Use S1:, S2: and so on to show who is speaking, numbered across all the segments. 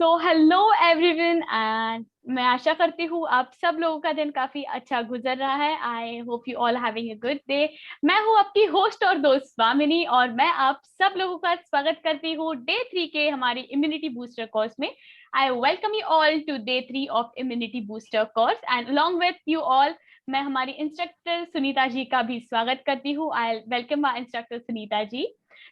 S1: So hello everyone and मैं आशा करती हूँ आप सब लोगों का दिन काफी अच्छा गुजर रहा है। I hope you all having a good day. मैं हूँ आपकी होस्ट और दोस्त स्वामिनी और मैं आप सब लोगों का स्वागत करती हूँ डे 3 के हमारी इम्यूनिटी बूस्टर कोर्स में। I welcome you all to day 3 of immunity booster course and along with you all मैं हमारी इंस्ट्रक्टर सुनीता जी का भी स्वागत करती हूँ। I welcome my instructor Sunita ji.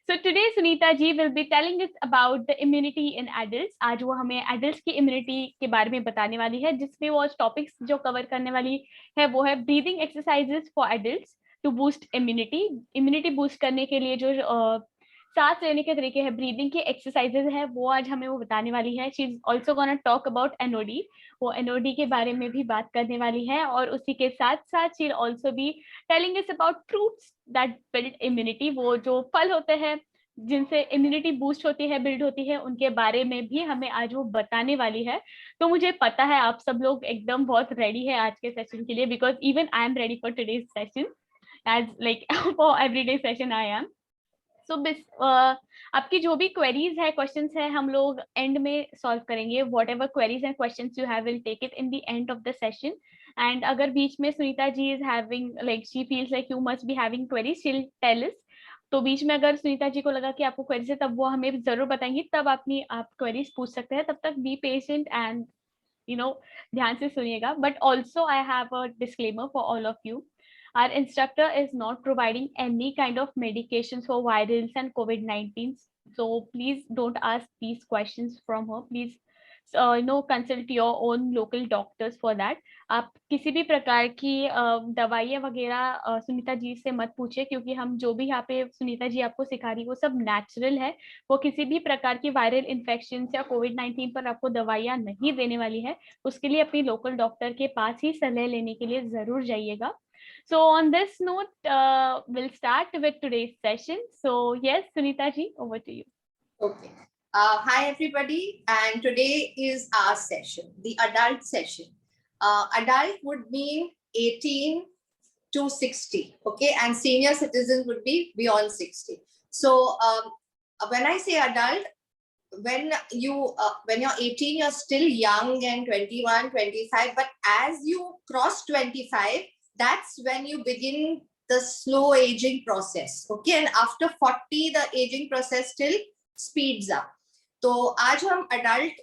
S1: So today Sunita ji will be telling us about the immunity in adults. आज वो हमें adults की immunity के बारे में बताने वाली है, जिसमें वो टॉपिक्स जो कवर करने वाली है वो है breathing exercises for adults to boost immunity. Immunity boost करने के लिए जो सांस लेने के तरीके हैं, ब्रीदिंग के एक्सरसाइजेज है, वो आज हमें वो बताने वाली है। She is also gonna talk about NOD, वो एनओडी के बारे में भी बात करने वाली है और उसी के साथ साथ she also be telling us about fruits that build immunity. वो जो फल होते हैं जिनसे इम्यूनिटी बूस्ट होती है, बिल्ड होती है, उनके बारे में भी हमें आज वो बताने वाली है। तो मुझे पता है आप सब लोग एकदम बहुत रेडी है आज के सेशन के लिए, because even I am ready for today's session as like for everyday session I am. So आपकी जो भी क्वेरीज है, क्वेश्चंस है, हम लोग एंड में सॉल्व करेंगे। Whatever queries and questions you have, will take it in the end of the session. And अगर बीच में Sunita ji is having like she feels like you must be having queries, she will tell us. तो बीच में अगर सुनीता जी को लगा कि आपको क्वेरीज है तब वो हमें जरूर बताएंगी, तब आप क्वेरीज पूछ सकते हैं। तब तक बी पेशेंट एंड ध्यान से सुनिएगा। But also I have a disclaimer for all of you. Our instructor is not providing any kind of medications for virals and COVID-19. So please don't ask these questions from her. Please, consult your own local doctors for that. आप किसी भी प्रकार की दवाइयाँ वगैरह सुनीता जी से मत पूछिए, क्योंकि हम जो भी यहाँ पे सुनीता जी आपको सिखा रही है वो सब नेचुरल है। वो किसी भी प्रकार की वायरल इन्फेक्शन या कोविड-19 पर आपको दवाइयाँ नहीं देने वाली है। उसके लिए अपनी लोकल डॉक्टर के पास ही सलाह लेने के लिए जरूर जाइएगा। So on this note, we'll start with today's session. So yes, Sunita ji, over to you.
S2: Okay. Hi everybody, and today is our session, the adult session. Adult would mean 18 to 60, okay, and senior citizens would be beyond 60. So when I say adult, when you're 18, you're still young and 21, 25, but as you cross 25, that's when you begin the slow aging process, okay, and after 40 the aging process still speeds up. तो आज हम adult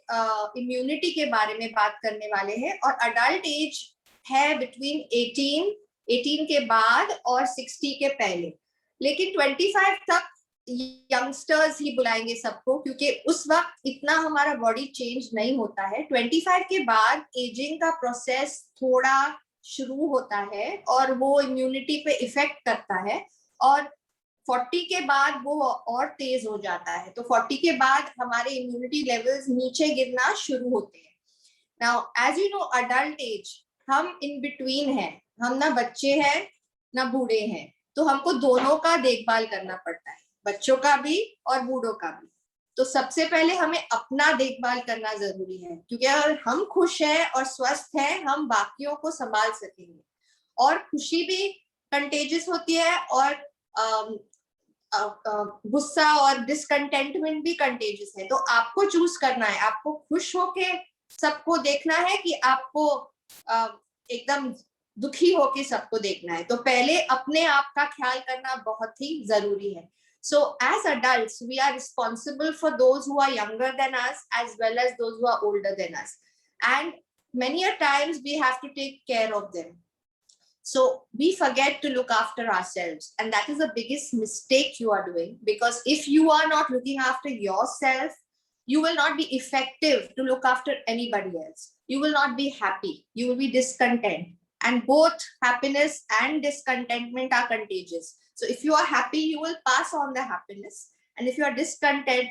S2: immunity के बारे में बात करने वाले हैं, और अडल्ट एज है बिटवीन 18 के बाद और 60 के पहले, लेकिन 25 तक यंगस्टर्स ही बुलाएंगे सबको, क्योंकि उस वक्त इतना हमारा बॉडी चेंज नहीं होता है। 25 के बाद एजिंग का प्रोसेस थोड़ा शुरू होता है और वो इम्यूनिटी पे इफेक्ट करता है, और 40 के बाद वो और तेज हो जाता है। तो 40 के बाद हमारे इम्यूनिटी लेवल्स नीचे गिरना शुरू होते हैं। Now as you know, adult age हम इन बिटवीन हैं, हम ना बच्चे हैं ना बूढ़े हैं, तो हमको दोनों का देखभाल करना पड़ता है, बच्चों का भी और बूढ़ों का भी। तो सबसे पहले हमें अपना देखभाल करना जरूरी है, क्योंकि अगर हम खुश हैं और स्वस्थ हैं, हम बाकियों को संभाल सकेंगे। और खुशी भी कंटेजियस होती है, और गुस्सा और डिसकंटेंटमेंट भी कंटेजियस है। तो आपको चूज करना है, आपको खुश होके सबको देखना है कि आपको एकदम दुखी होके सबको देखना है। तो पहले अपने आप का ख्याल करना बहुत ही जरूरी है। So as adults, we are responsible for those who are younger than us as well as those who are older than us. And many a times we have to take care of them. So we forget to look after ourselves. And that is the biggest mistake you are doing, because if you are not looking after yourself, you will not be effective to look after anybody else. You will not be happy. You will be discontent. And both happiness and discontentment are contagious. So if you are happy, you will pass on the happiness. And if you are disgruntled,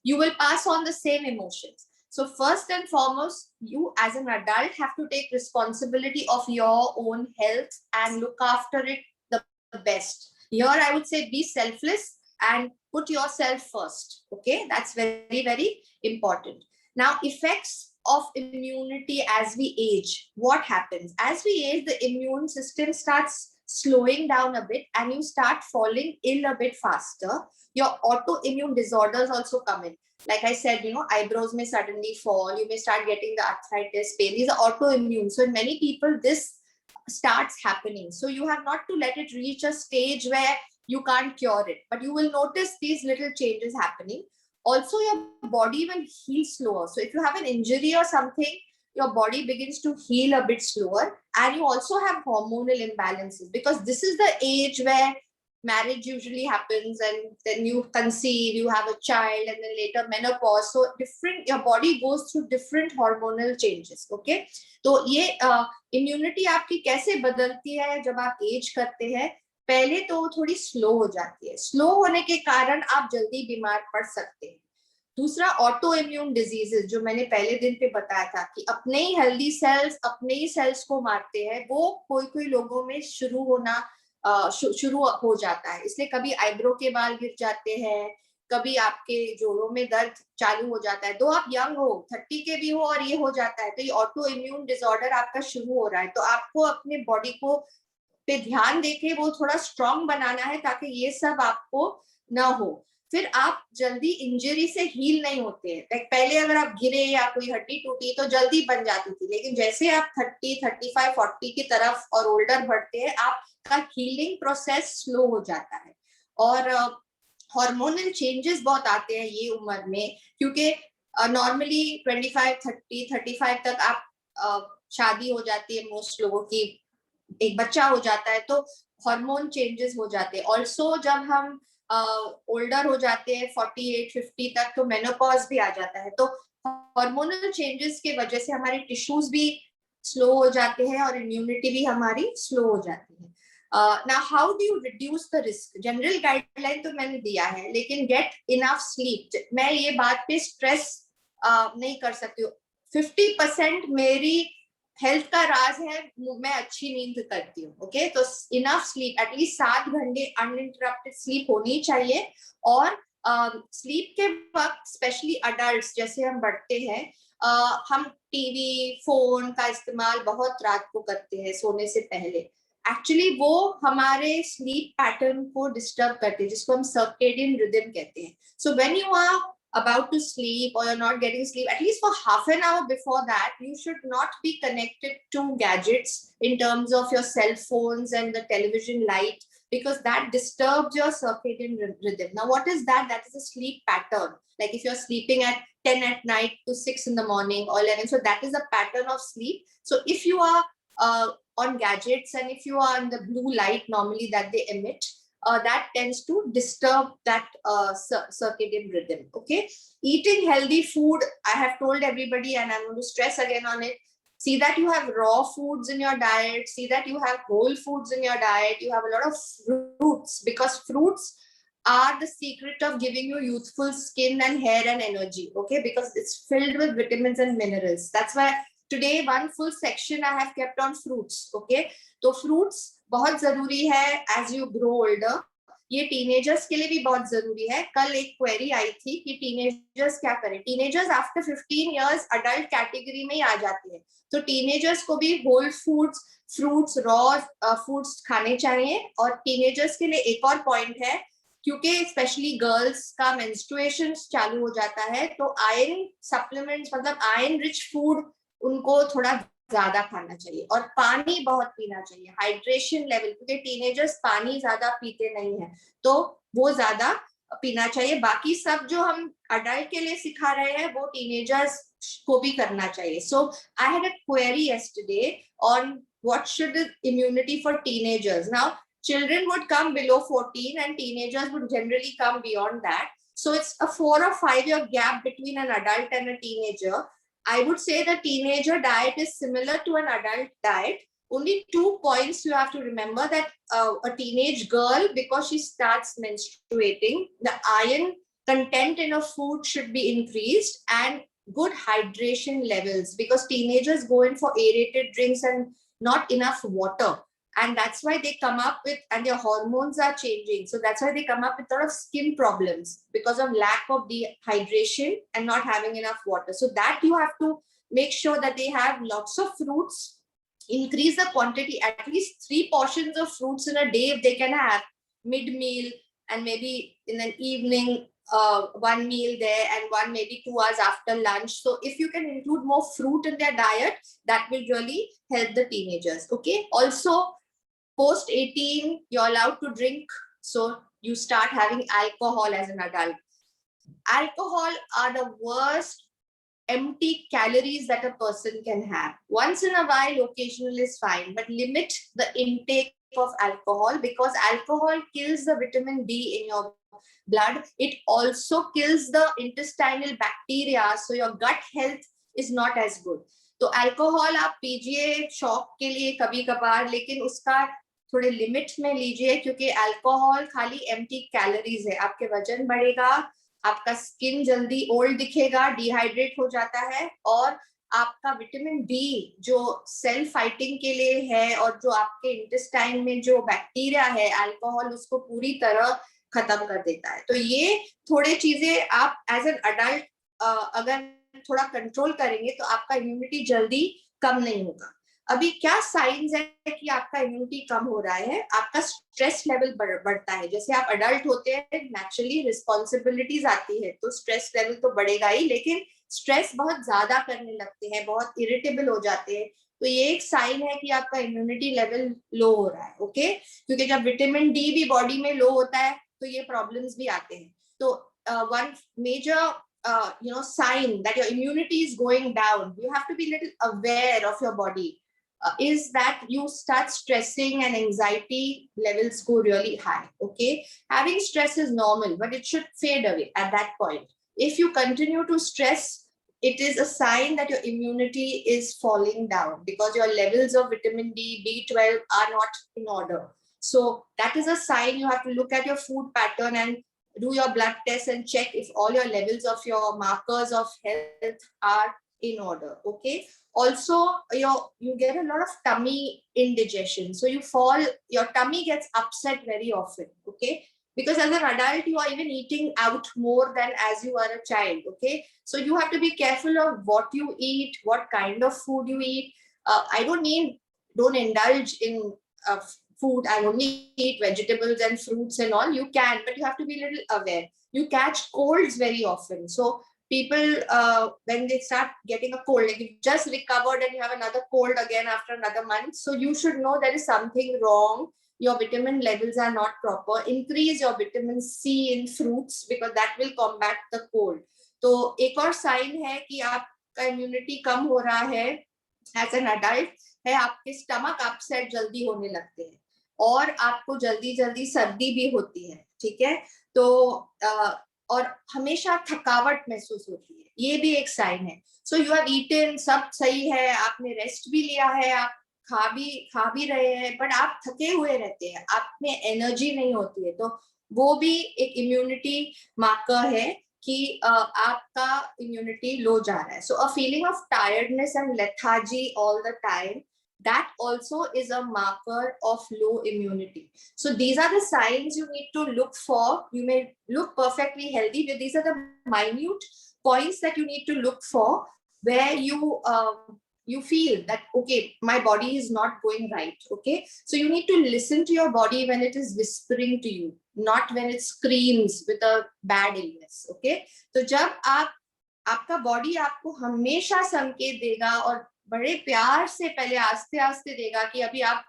S2: you will pass on the same emotions. So first and foremost, you as an adult have to take responsibility of your own health and look after it the best. Here I would say be selfless and put yourself first. Okay, that's very, very important. Now, effects of immunity as we age. What happens? As we age, the immune system starts slowing down a bit and you start falling ill a bit faster. Your autoimmune disorders also come in. Like I said, eyebrows may suddenly fall. You may start getting the arthritis pain. These are autoimmune. So in many people, this starts happening. So you have not to let it reach a stage where you can't cure it, but you will notice these little changes happening. Also, your body will heal slower. So if you have an injury or something, your body begins to heal a bit slower, and you also have hormonal imbalances, because this is the age where marriage usually happens, and then you conceive, you have a child, and then later menopause. So your body goes through different hormonal changes. Okay, तो ये immunity आपकी कैसे बदलती है जब आप as करते हैं? पहले तो वो थोड़ी स्लो हो जाती है. स्लो होने के कारण आप जल्दी बीमार पड़ सकते हैं. दूसरा, ऑटो इम्यून डिजीजेस, जो मैंने पहले दिन पे बताया था कि अपने ही हेल्दी सेल्स अपने ही सेल्स को मारते हैं, वो कोई लोगों में शुरू हो जाता है. इसलिए कभी आईब्रो के बाल गिर जाते हैं, कभी आपके जोड़ों में दर्द चालू हो जाता है. तो आप यंग हो, 30 के भी हो और ये हो जाता है, तो ये ऑटो इम्यून डिसऑर्डर आपका शुरू हो रहा है. तो आपको अपने बॉडी को पे ध्यान देके वो थोड़ा स्ट्रॉन्ग बनाना है, ताकि ये सब आपको ना हो. फिर आप जल्दी इंजरी से हील नहीं होते हैं. लाइक पहले अगर आप गिरे या कोई हड्डी टूटी तो जल्दी बन जाती थी, लेकिन जैसे आप 30, 35, 40 की तरफ और ओल्डर बढ़ते हैं, आपका हीलिंग प्रोसेस स्लो हो जाता है. और हार्मोनल चेंजेस बहुत आते हैं ये उम्र में, क्योंकि नॉर्मली 25, 30, 35 तक आप शादी हो जाती है मोस्ट लोगों की, एक बच्चा हो जाता है, तो हार्मोन चेंजेस हो जाते हैं. ऑल्सो जब हम ओल्डर हो जाते हैं 48, 50 तक, तो मेनोपॉज भी आ जाता है. तो हार्मोनल चेंजेस के वजह से हमारे टिश्यूज भी स्लो हो जाते हैं और इम्यूनिटी भी हमारी स्लो हो जाती है. Now how do you reduce the risk? General guideline तो मैंने दिया है, लेकिन गेट इनफ स्लीप. मैं ये बात पे स्ट्रेस नहीं कर सकती हूँ. 50% मेरी हेल्थ का राज है, मैं अच्छी नींद करती हूँ. ओके, तो इनफ स्लीप, एटलीस्ट 7 घंटे अनइंटरप्टेड स्लीप होनी चाहिए. और स्लीप के वक्त स्पेशली अडल्ट्स जैसे हम बढ़ते हैं, हम टीवी फोन का इस्तेमाल बहुत रात को करते हैं सोने से पहले. एक्चुअली वो हमारे स्लीप पैटर्न को डिस्टर्ब करते हैं, जिसको हम सर्केडियन रिदम कहते हैं. So when you are about to sleep or you're not getting sleep, at least for half an hour before that, you should not be connected to gadgets in terms of your cell phones and the television light, because that disturbs your circadian rhythm. Now, what is that? That is a sleep pattern. Like if you're sleeping at 10 at night to 6 in the morning or 11, so that is a pattern of sleep. So if you are on gadgets and if you are on the blue light normally that they emit, that tends to disturb that circadian rhythm. Okay, eating healthy food, I have told everybody and I'm going to stress again on it. See that you have raw foods in your diet. See that you have whole foods in your diet. You have a lot of fruits, because fruits are the secret of giving you youthful skin and hair and energy. Okay, because it's filled with vitamins and minerals. That's why today one full section I have kept on fruits. Okay, so fruits बहुत जरूरी है as you grow older. ये teenagers के लिए भी बहुत जरूरी है. कल एक क्वेरी आई थी कि टीनेजर्स क्या करें. Teenagers after 15 years adult category में ही आ जाते हैं, तो टीनेजर्स को भी whole foods, fruits, raw foods खाने चाहिए. और टीनेजर्स के लिए एक और पॉइंट है, क्योंकि स्पेशली गर्ल्स का मेंस्ट्रुएशन चालू हो जाता है, तो आयरन सप्लीमेंट्स, मतलब आयरन रिच फूड उनको थोड़ा ज्यादा खाना चाहिए. और पानी बहुत पीना चाहिए, हाइड्रेशन लेवल, क्योंकि टीनेजर्स पानी ज्यादा पीते नहीं है, तो वो ज्यादा पीना चाहिए. बाकी सब जो हम अडल्ट के लिए सिखा रहे हैं वो टीनेजर्स को भी करना चाहिए. So I had a query yesterday on what should the immunity for teenagers. Now children would come below 14 and teenagers would generally come beyond that, so it's a 4 or 5 year gap between an adult and a teenager. I would say the teenager diet is similar to an adult diet. Only 2 points you have to remember, that a teenage girl, because she starts menstruating, the iron content in her food should be increased, and good hydration levels, because teenagers go in for aerated drinks and not enough water. And that's why they come up with, and their hormones are changing. So that's why they come up with a lot of skin problems because of lack of dehydration and not having enough water. So that you have to make sure that they have lots of fruits, increase the quantity, at least 3 portions of fruits in a day if they can have mid meal, and maybe in an evening one meal there, and one maybe 2 hours after lunch. So if you can include more fruit in their diet, that will really help the teenagers. Okay, also post 18 you're allowed to drink, so you start having alcohol as an adult. Alcohol are the worst empty calories that a person can have. Once in a while, occasional is fine, but limit the intake of alcohol, because alcohol kills the vitamin D in your blood. It also kills the intestinal bacteria, so your gut health is not as good. तो alcohol आप पीजिए शौक के लिए कभी कभार, लेकिन उसका थोड़े लिमिट में लीजिए, क्योंकि अल्कोहल खाली एम्प्टी कैलोरीज है. आपके वजन बढ़ेगा, आपका स्किन जल्दी ओल्ड दिखेगा, डिहाइड्रेट हो जाता है, और आपका विटामिन डी जो सेल फाइटिंग के लिए है और जो आपके इंटेस्टाइन में जो बैक्टीरिया है, अल्कोहल उसको पूरी तरह खत्म कर देता है. तो ये थोड़े चीजें आप एज एन अडल्ट अगर थोड़ा कंट्रोल करेंगे तो आपका इम्यूनिटी जल्दी कम नहीं होगा. अभी क्या साइंस है कि आपका इम्यूनिटी कम हो रहा है? आपका स्ट्रेस लेवल बढ़ता है. जैसे आप अडल्ट होते हैं, नेचुरली रिस्पॉन्सिबिलिटीज आती है, तो स्ट्रेस लेवल तो बढ़ेगा ही, लेकिन स्ट्रेस बहुत ज्यादा करने लगते हैं, बहुत इरिटेबल हो जाते हैं, तो ये एक साइन है कि आपका इम्यूनिटी लेवल लो हो रहा है. ओके, क्योंकि जब विटामिन डी भी बॉडी में लो होता है तो ये प्रॉब्लम्स भी आते हैं. तो one major sign that your immunity is going down, you have to be little aware of your body, is that you start stressing and anxiety levels go really high. Okay, having stress is normal, but it should fade away at that point. If you continue to stress, it is a sign that your immunity is falling down, because your levels of vitamin D, B12 are not in order. So that is a sign. You have to look at your food pattern and do your blood test and check if all your levels of your markers of health are in order. Okay, also you get a lot of tummy indigestion, so your tummy gets upset very often. Okay, because as an adult you are even eating out more than as you are a child. Okay, so you have to be careful of what you eat, what kind of food you eat. I don't mean don't indulge in food, I only eat vegetables and fruits and all. You can, but you have to be a little aware. You catch colds very often, so people when they start getting a cold, like you just recovered and you have another cold again after another month, so you should know there is something wrong. Your vitamin levels are not proper. Increase your vitamin C in fruits, because that will combat the cold. तो एक और sign है कि आपका immunity कम हो रहा है as an adult है, आपके स्टमक अपसेट जल्दी होने लगते हैं और आपको जल्दी जल्दी सर्दी भी होती है. ठीक है, तो और हमेशा थकावट महसूस होती है, ये भी एक साइन है. सो यू हैव ईटन, सब सही है, आपने रेस्ट भी लिया है, आप खा भी रहे हैं, बट आप थके हुए रहते हैं, आप में एनर्जी नहीं होती है, तो वो भी एक इम्यूनिटी मार्कर है कि आपका इम्यूनिटी लो जा रहा है. So a feeling of tiredness and lethargy all the time, that also is a marker of low immunity. So these are the signs you need to look for. You may look perfectly healthy, but these are the minute points that you need to look for, where you feel that, okay, my body is not going right. Okay, so you need to listen to your body when it is whispering to you, not when it screams with a bad illness. Okay, so जब आपका body आपको हमेशा संकेत देगा और बड़े प्यार से पहले आस्ते आस्ते देगा कि अभी आप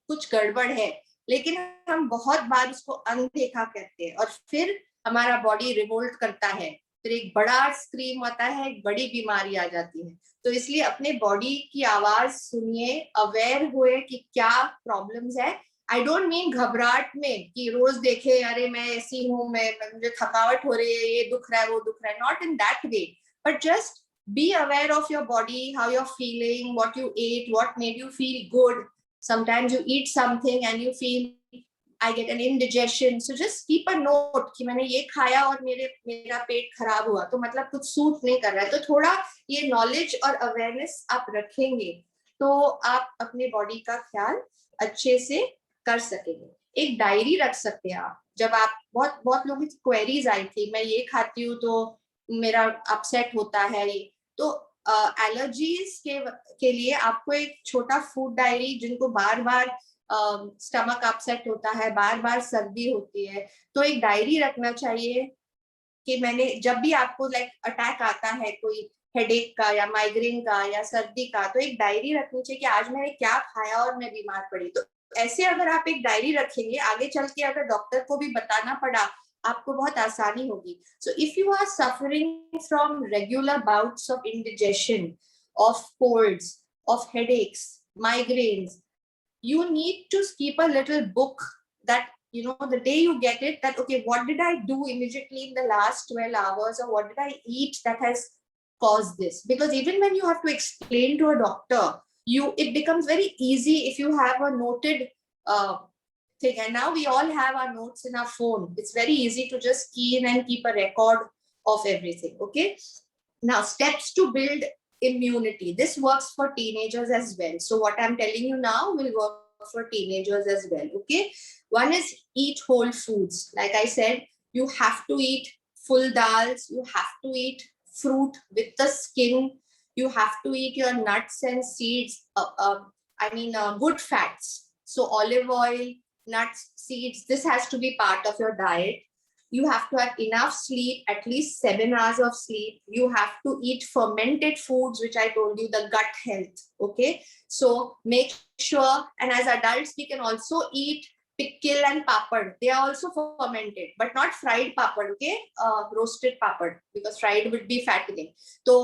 S2: कुछ गड़बड़ है, लेकिन हम बहुत बार उसको अनदेखा करते हैं और फिर हमारा बॉडी रिवोल्ट करता है, फिर एक बड़ा स्क्रीम आता है, एक बड़ी बीमारी आ जाती है. तो इसलिए अपने बॉडी की आवाज सुनिए, अवेयर हुए कि क्या प्रॉब्लम्स है. आई डोंट मीन घबराहट में कि रोज देखे अरे मैं ऐसी हूँ, मैं मुझे थकावट हो रही है, ये दुख रहा है, वो दुख रहा है. Not in that way, but just be aware of your body, how you're feeling, what you ate, what made you feel good. Sometimes you eat something and you feel I get an indigestion, so just keep a note कि मैंने ये खाया और मेरा पेट खराब हुआ, तो मतलब कुछ सूट नहीं कर रहा है. तो थोड़ा ये नॉलेज और अवेयरनेस आप रखेंगे तो आप अपने बॉडी का ख्याल अच्छे से कर सकेंगे. एक डायरी रख सकते हैं आप. जब आप बहुत लोगों की क्वेरीज आई थी, मैं ये खाती हूँ तो मेरा अपसेट होता है, ये तो एलर्जीज के लिए आपको एक छोटा फूड डायरी, जिनको बार बार स्टमक अपसेट होता है, बार बार सर्दी होती है, तो एक डायरी रखना चाहिए कि मैंने जब भी आपको लाइक अटैक आता है कोई हेडेक का या माइग्रेन का या सर्दी का, तो एक डायरी रखनी चाहिए कि आज मैंने क्या खाया और मैं बीमार पड़ी। तो ऐसे अगर आप एक डायरी रखेंगे, आगे चल के अगर डॉक्टर को भी बताना पड़ा, आपको बहुत आसानी होगी। So if you are suffering from regular bouts of indigestion, of colds, of headaches, migraines, you need to keep a little book that, you know, the day you get it, that okay, what did I do immediately in the last 12 hours, or what did I eat that has caused this? Because even when you have to explain to a doctor, it becomes very easy if you have a noted thing. And now we all have our notes in our phone. It's very easy to just key in and keep a record of everything. Okay, now steps to build immunity. This works for teenagers as well. So what I'm telling you now will work for teenagers as well. Okay, one is eat whole foods. Like I said, you have to eat full dals, you have to eat fruit with the skin, you have to eat your nuts and seeds, good fats. So olive oil, nuts, seeds, this has to be part of your diet. You have to have enough sleep, at least 7 hours of sleep. You have to eat fermented foods, which I told you, the gut health. Okay, so make sure, and as adults, we can also eat pickle and papad. They are also fermented, but not fried papad. Okay, roasted papad, because fried would be fattening. So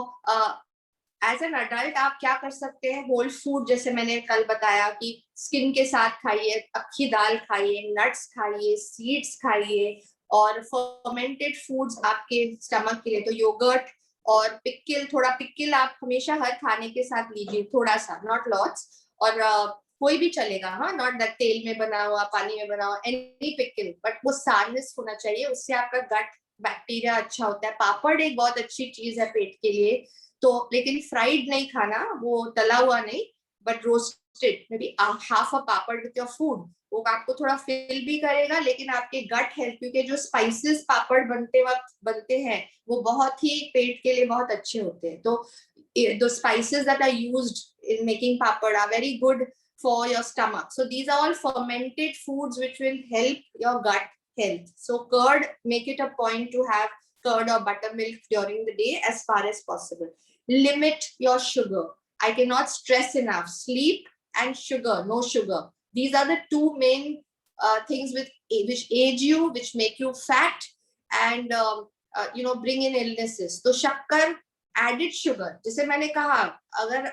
S2: as an adult आप क्या कर सकते हैं, whole food जैसे मैंने कल बताया कि स्किन के साथ खाइए, अक्खी दाल खाइए, नट्स खाइए, सीड्स खाइए, और फर्मेंटेड फूड्स आपके स्टमक के लिए तो योगर्ट और पिकल, थोड़ा पिकल आप हमेशा हर खाने के साथ लीजिए, थोड़ा सा, नॉट लॉट्स, और कोई भी चलेगा, हाँ, नॉट दैट तेल में बना हुआ, पानी में बना हुआ, एनी पिकल, बट वो सारनेस होना चाहिए, उससे आपका गट बैक्टीरिया अच्छा होता है। पापड़ एक बहुत अच्छी चीज है पेट के लिए, तो लेकिन फ्राइड नहीं खाना, वो तला हुआ नहीं, but roasted, may be half a papad with your food, वो आपको थोड़ा फिल भी करेगा, लेकिन आपके गट हेल्थ, क्योंकि जो स्पाइसेस पापड़ बनते वक्त बनते हैं वो बहुत ही पेट के लिए बहुत अच्छे होते हैं। तो the spices that are used in making papad are very good for your stomach. So these are all fermented foods which will help your gut health. So curd, make it a point to have curd or buttermilk during the day as far as possible. Limit your sugar. I cannot stress enough. Sleep and sugar, no sugar. These are the two main things which age you, which make you fat, and bring in illnesses. So shakkar, added sugar. जैसे मैंने कहा, अगर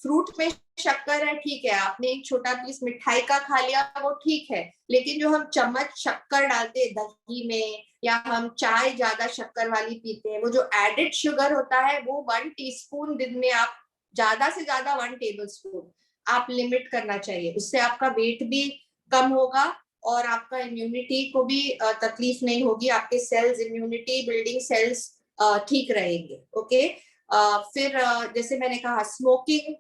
S2: fruit में शक्कर है, ठीक है, आपने एक छोटा पीस मिठाई का खा लिया, वो ठीक है, लेकिन जो हम चम्मच शक्कर डालते हैं दही में, या हम चाय ज्यादा शक्कर वाली पीते हैं, वो जो एडेड शुगर होता है, वो 1 टीस्पून दिन में आप ज्यादा से ज्यादा 1 टेबलस्पून आप लिमिट करना चाहिए। उससे आपका वेट भी कम होगा और आपका इम्यूनिटी को भी तकलीफ नहीं होगी, आपके सेल्स, इम्यूनिटी बिल्डिंग सेल्स ठीक रहेंगे। ओके, फिर जैसे मैंने कहा, स्मोकिंग,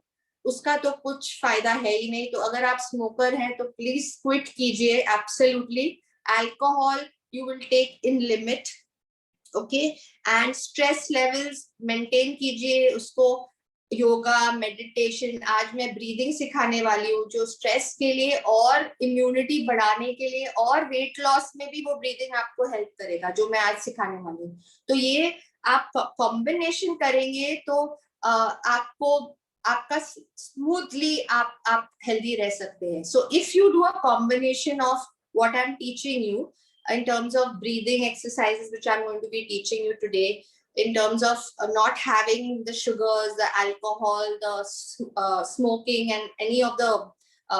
S2: उसका तो कुछ फायदा है ही नहीं, तो अगर आप स्मोकर हैं तो प्लीज क्विट कीजिए, absolutely. Alcohol you will take in limit. Okay, and stress levels maintain कीजिए उसको, योगा, मेडिटेशन, आज मैं ब्रीदिंग सिखाने वाली हूँ जो स्ट्रेस के लिए और इम्यूनिटी बढ़ाने के लिए और वेट लॉस में भी वो ब्रीदिंग आपको हेल्प करेगा, जो मैं आज सिखाने वाली हूँ। तो ये आप कॉम्बिनेशन करेंगे तो आपको, आपका स्मूथली आप हेल्दी रह सकते हैं। सो if you do a combination of what I'm teaching you in terms of breathing exercises, which I'm going to be teaching you today, in terms of not having the sugars, the alcohol, the smoking, and any of the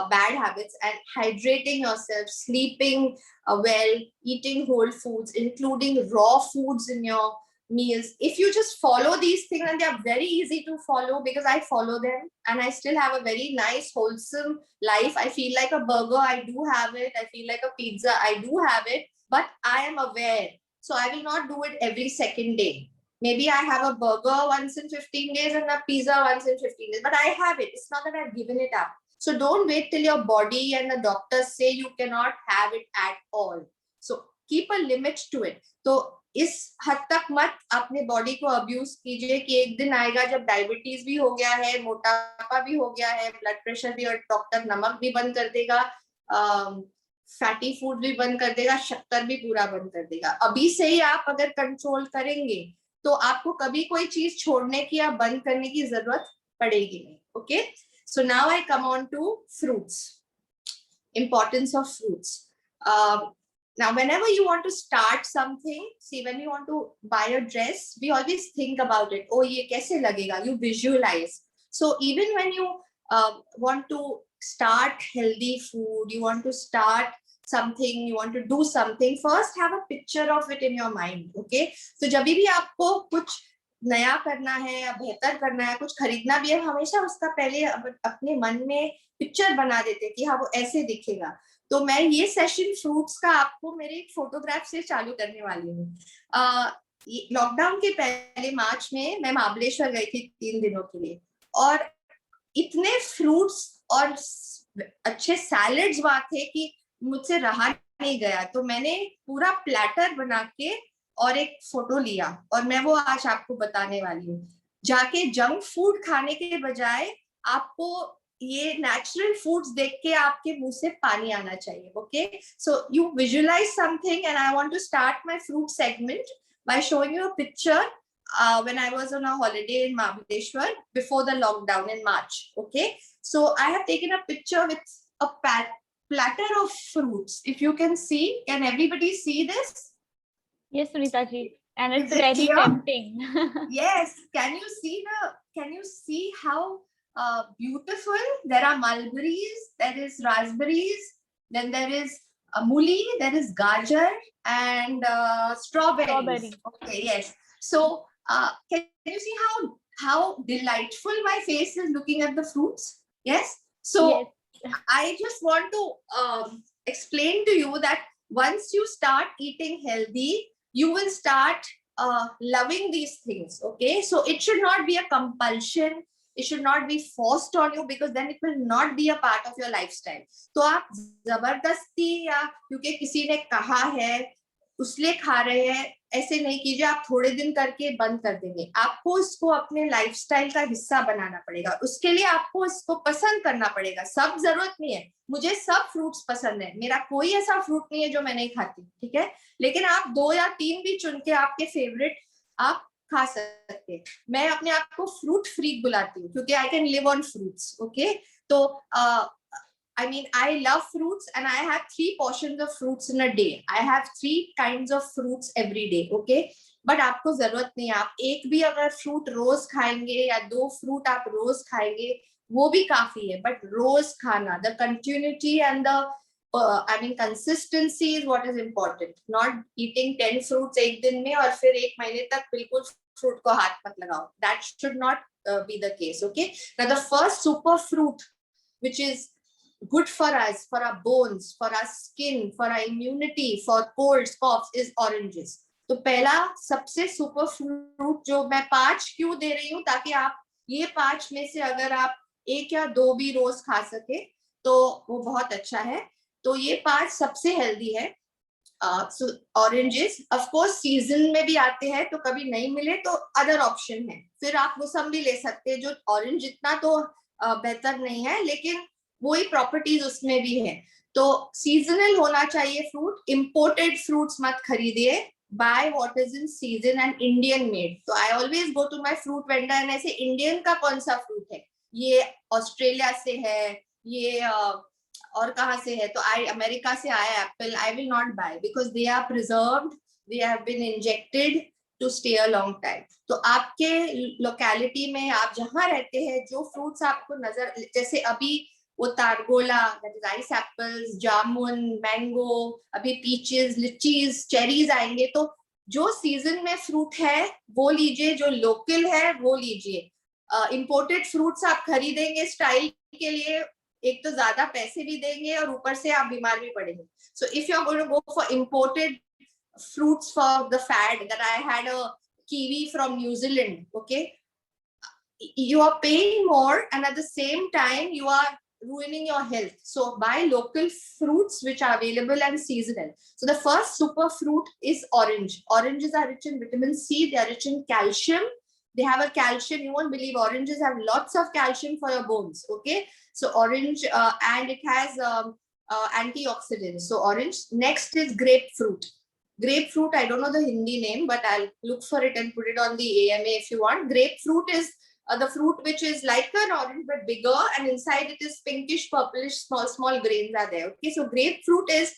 S2: bad habits, and hydrating yourself, sleeping well, eating whole foods, including raw foods in your meals. If you just follow these things, and they are very easy to follow because I follow them and I still have a very nice wholesome life. I feel like a burger, I do have it. I feel like a pizza, I do have it, but I am aware, so I will not do it every second day. Maybe I have a burger once in 15 days and a pizza once in 15 days, but I have it. It's not that I've given it up. So don't wait till your body and the doctors say you cannot have it at all. So keep a limit to it. So इस हद तक मत अपने body को abuse कीजिए कि एक दिन आएगा जब डायबिटीज भी हो गया है, मोटापा भी हो गया है, ब्लड प्रेशर भी, और डॉक्टर नमक भी बंद कर देगा, फैटी फूड भी बंद कर देगा, शक्कर भी पूरा बंद कर देगा। अभी से ही आप अगर कंट्रोल करेंगे तो आपको कभी कोई चीज छोड़ने की या बंद करने की जरूरत पड़ेगी नहीं। Okay, so now I come on to fruits, importance of fruits. Now, whenever you want to start something, see, when you want to buy a dress, we always think about it. Oh, ye kaise lagega? You visualize. So even when you want to start healthy food, you want to start something, you want to do something, first have a picture of it in your mind. Okay, so जब भी आपको कुछ नया करना है या बेहतर करना है, कुछ खरीदना भी है, हमेशा उसका पहले अपने मन में पिक्चर बना देते कि हाँ वो ऐसे दिखेगा। तो मैं ये सेशन फ्रूट्स का आपको मेरे एक फोटोग्राफ से चालू करने वाली हूँ। लॉकडाउन के पहले मार्च में मैं महाबलेश्वर गई थी 3 दिनों के लिए, और इतने फ्रूट्स और अच्छे सैलेड्स वहां थे कि मुझसे रहा नहीं गया। तो मैंने पूरा प्लेटर बना के और एक फोटो लिया, और मैं वो आज आपको बताने वाली हूँ। जाके जंक फूड खाने के बजाय आपको ये नेचुरल फूड्स देख के आपके मुंह से पानी आना चाहिए। Okay, so you visualise something, and I want to start my fruit segment by showing you a picture when I was on a holiday in Mahabaleshwar before the lockdown in March. Okay, so I have taken a picture with a platter of fruits. If you can see, can everybody see this?
S1: Yes, Sunita ji, and it's
S2: Is it
S1: very
S2: clear?
S1: tempting.
S2: Yes, can you see how beautiful? There are mulberries, there is raspberries, then there is muli, there is gajar, and strawberries.
S1: Strawberry.
S2: Okay, yes. So can you see how delightful my face is looking at the fruits? Yes. So
S1: Yes.
S2: I just want to explain to you that once you start eating healthy, you will start loving these things. Okay, so it should not be a compulsion, it should not be forced on you, because then it will not be a part of your lifestyle. तो आप जबरदस्ती या क्योंकि किसी ने कहा है उसलिए खा रहे हैं ऐसे नहीं कीजिए। आप थोड़े दिन करके बंद कर देंगे, आपको इसको अपने लाइफस्टाइल का हिस्सा बनाना पड़ेगा। उसके लिए आपको इसको पसंद करना पड़ेगा। सब जरूरत नहीं है, मुझे सब फ्रूट्स पसंद है, मेरा कोई ऐसा फ्रूट नहीं है जो मैं नहीं खाती, ठीक है, लेकिन आप 2 या 3 भी चुन के आपके फेवरेट आप खा सकते हैं। मैं अपने आप को फ्रूट फ्रीक बुलाती हूँ क्योंकि I can live on fruits. Okay, तो I mean, I love fruits and I have 3 portions of fruits in a day. I have 3 kinds of fruits every day. Okay, but आपको जरूरत नहीं है, आप एक भी अगर फ्रूट रोज खाएंगे या 2 फ्रूट आप रोज खाएंगे वो भी काफी है। बट रोज खाना, the continuity and the I mean consistency is what is important. Not eating 10 fruits एक दिन में और फिर 1 महीने तक बिल्कुल फ्रूट को हाथ मत लगाओ. That should not be the case. Okay. Now the first super fruit which is good for us, for our bones, for our skin, for our immunity, for colds, coughs is oranges. तो पहला सबसे super fruit जो मैं 5 क्यों दे रही हूँ, ताकि आप ये 5 में से अगर आप 1 या 2 भी रोज खा सके तो वो बहुत अच्छा है। तो ये 5 सबसे हेल्दी है। ऑरेंजेस ऑफ कोर्स सीजन में भी आते हैं, तो कभी नहीं मिले तो अदर ऑप्शन है, फिर आप मौसम्बी ले सकते हैं जो ऑरेंज जितना तो बेहतर नहीं है लेकिन वही प्रॉपर्टीज उसमें भी है। तो सीजनल होना चाहिए फ्रूट, इंपोर्टेड फ्रूट्स मत खरीदिए, buy what is in season and Indian made. तो I always go to my fruit vendor and ऐसे इंडियन का कौन सा फ्रूट है, ये ऑस्ट्रेलिया से है, ये और कहाँ से है, तो आई अमेरिका से आया apple, I will not buy because they are preserved, they have been injected to stay a long time. तो आपके लोकेलिटी में आप जहाँ रहते हैं जो फ्रूट्स आपको नजर, जैसे अभी वो तारगोला, राइस एप्पल्स, जामुन, मैंगो, अभी पीचेस, लिचीज, चेरीज आएंगे, तो जो सीजन में फ्रूट है वो लीजिए, जो लोकल है वो लीजिए। इंपोर्टेड फ्रूट्स आप खरीदेंगे स्टाइल के लिए, एक तो ज्यादा पैसे भी देंगे और ऊपर से आप बीमार भी पड़ेंगे। So if you are going to go for imported fruits for the fad, that I had a kiwi from New Zealand, okay, you are paying more and at the same time you are ruining your health. So buy local fruits which are available and seasonal. So the first super fruit is orange. Oranges are rich in vitamin C. They are rich in calcium. They have a calcium. You won't believe oranges have lots of calcium for your bones. Okay. So orange, and it has antioxidants. So orange. Next is grapefruit. Grapefruit, I don't know the Hindi name, but I'll look for it and put it on the AMA if you want. Grapefruit is the fruit which is like an orange but bigger, and inside it is pinkish, purplish, small grains are there. Okay, so grapefruit is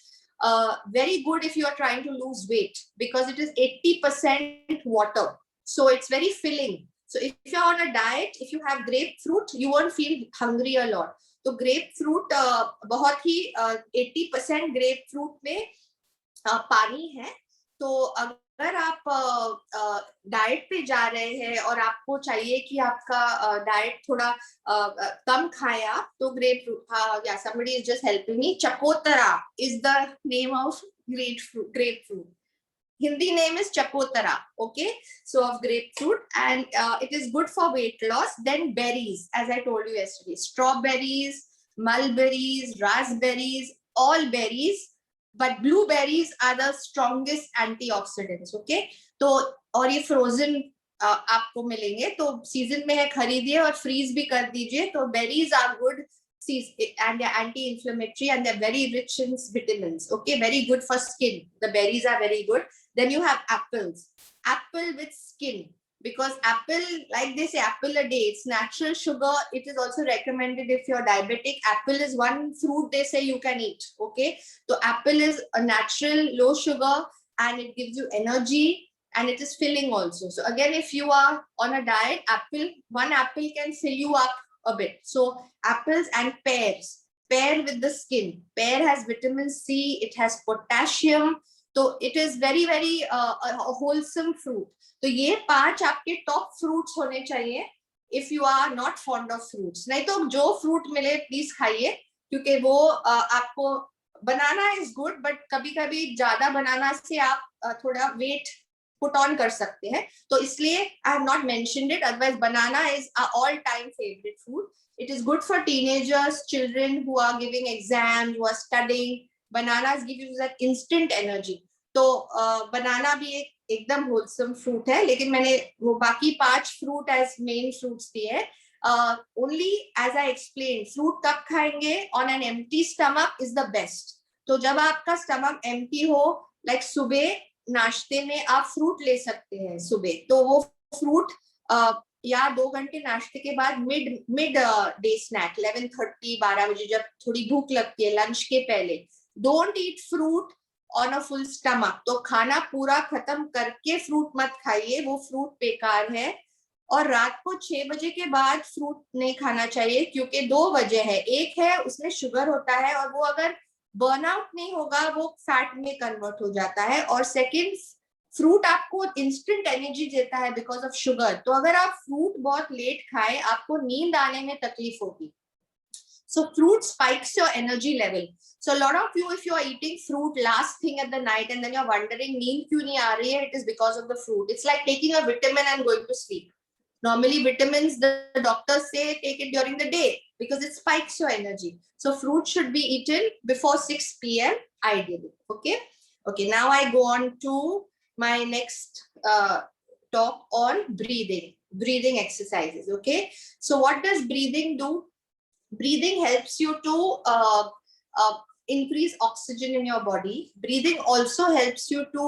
S2: very good if you are trying to lose weight because it is 80% water. So it's very filling. So if you're on a diet, if you have grapefruit, you won't feel hungry a lot. तो grapefruit बहुत ही 80% grapefruit में पानी है. तो अगर आप diet पे जा रहे हैं और आपको चाहिए कि आपका डाइट थोड़ा कम खाए आप, तो grapefruit, yeah, somebody is just helping me. Chakotara is the name of grapefruit. Hindi name is Chakotara. Okay, so of grapefruit, and it is good for weight loss. Then berries, as I told you yesterday, strawberries, mulberries, raspberries, all berries. But blueberries are the strongest antioxidants. Okay, तो और ये frozen आपको मिलेंगे, तो season में है, खरीदिए और फ्रीज भी कर दीजिए. तो berries are good and they're anti-inflammatory and they're very rich in vitamins. Okay, very good for skin. The berries are very good. Then you have apples. Apple with skin. Because apple, like they say, apple a day, it's natural sugar. It is also recommended if you're diabetic. Apple is one fruit they say you can eat. Okay, so apple is a natural low sugar and it gives you energy and it is filling also. So again, if you are on a diet, one apple can fill you up a bit. So apples and pears. Pear with the skin. Pear has vitamin C. It has potassium. So it is very, very a wholesome fruit. तो ये 5 आपके top fruits होने चाहिए if you are not fond of fruits. नहीं तो जो fruit मिले please खाइए, क्योंकि वो आपको, बनाना इज गुड बट कभी कभी ज्यादा बनाना से आप थोड़ा वेट पुट ऑन कर सकते हैं. तो इसलिए I have not mentioned it. Otherwise banana is all time favourite food. It is good for teenagers, children who are giving exam, who are studying. Bananas give you that instant energy. तो banana भी एकदम wholesome fruit है, लेकिन मैंने वो बाकी 5 fruit as main fruits दिए हैं. Only as I explain, fruit कब खाएंगे? On an empty stomach is the best. तो जब आपका स्टमक एम्प्टी हो, लाइक सुबह नाश्ते में आप फ्रूट ले सकते हैं सुबह, तो वो फ्रूट या 2 घंटे नाश्ते के बाद मिड डे स्नैक 11:30 12 बजे जब थोड़ी भूख लगती है, लंच के पहले, don't eat fruit on a full stomach. तो खाना पूरा खत्म करके फ्रूट मत खाइए, वो फ्रूट बेकार है. और रात को 6 बजे के बाद फ्रूट नहीं खाना चाहिए, क्योंकि 2 वजह है. एक है उसमें शुगर होता है और वो अगर बर्नआउट नहीं होगा वो फैट में कन्वर्ट हो जाता है. और सेकंड, फ्रूट आपको इंस्टेंट एनर्जी देता है बिकॉज ऑफ शुगर. तो अगर आप फ्रूट बहुत लेट खाए, आपको नींद आने में तकलीफ होगी. So fruit spikes your energy level. So a lot of you, if you are eating fruit last thing at the night and then you're wondering नींद क्यों नहीं आ रही है, it is because of the fruit. It's like taking a vitamin and going to sleep. Normally vitamins, the doctors say take it during the day because it spikes your energy. So fruit should be eaten before 6 p.m. ideally. Okay. Okay. Now I go on to my next talk on breathing exercises. Okay. So what does breathing do? Breathing helps you to increase oxygen in your body. Breathing also helps you to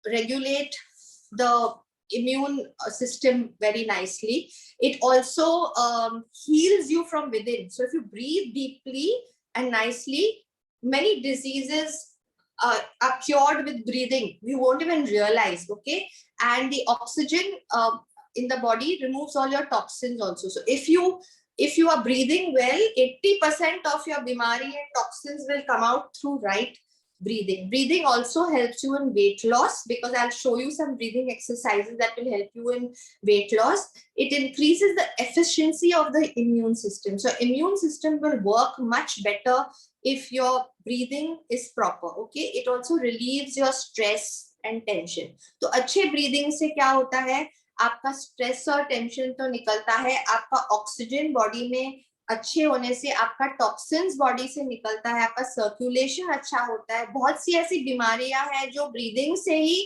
S2: regulate the immune system very nicely. It also heals you from within. So if you breathe deeply and nicely, many diseases are cured with breathing. You won't even realize. Okay, and the oxygen in the body removes all your toxins also. So if you are breathing well, 80% of your bimari and toxins will come out through right breathing. Breathing also helps you in weight loss, because I'll show you some breathing exercises that will help you in weight loss. It increases the efficiency of the immune system. So immune system will work much better if your breathing is proper. Okay, it also relieves your stress and tension. तो अच्छे breathing से क्या होता है, आपका stress और tension तो निकलता है, आपका ऑक्सीजन बॉडी में अच्छे होने से आपका टॉक्सिन्स बॉडी से निकलता है, आपका सर्कुलेशन अच्छा होता है। बहुत सी ऐसी बीमारियां हैं जो ब्रीदिंग से ही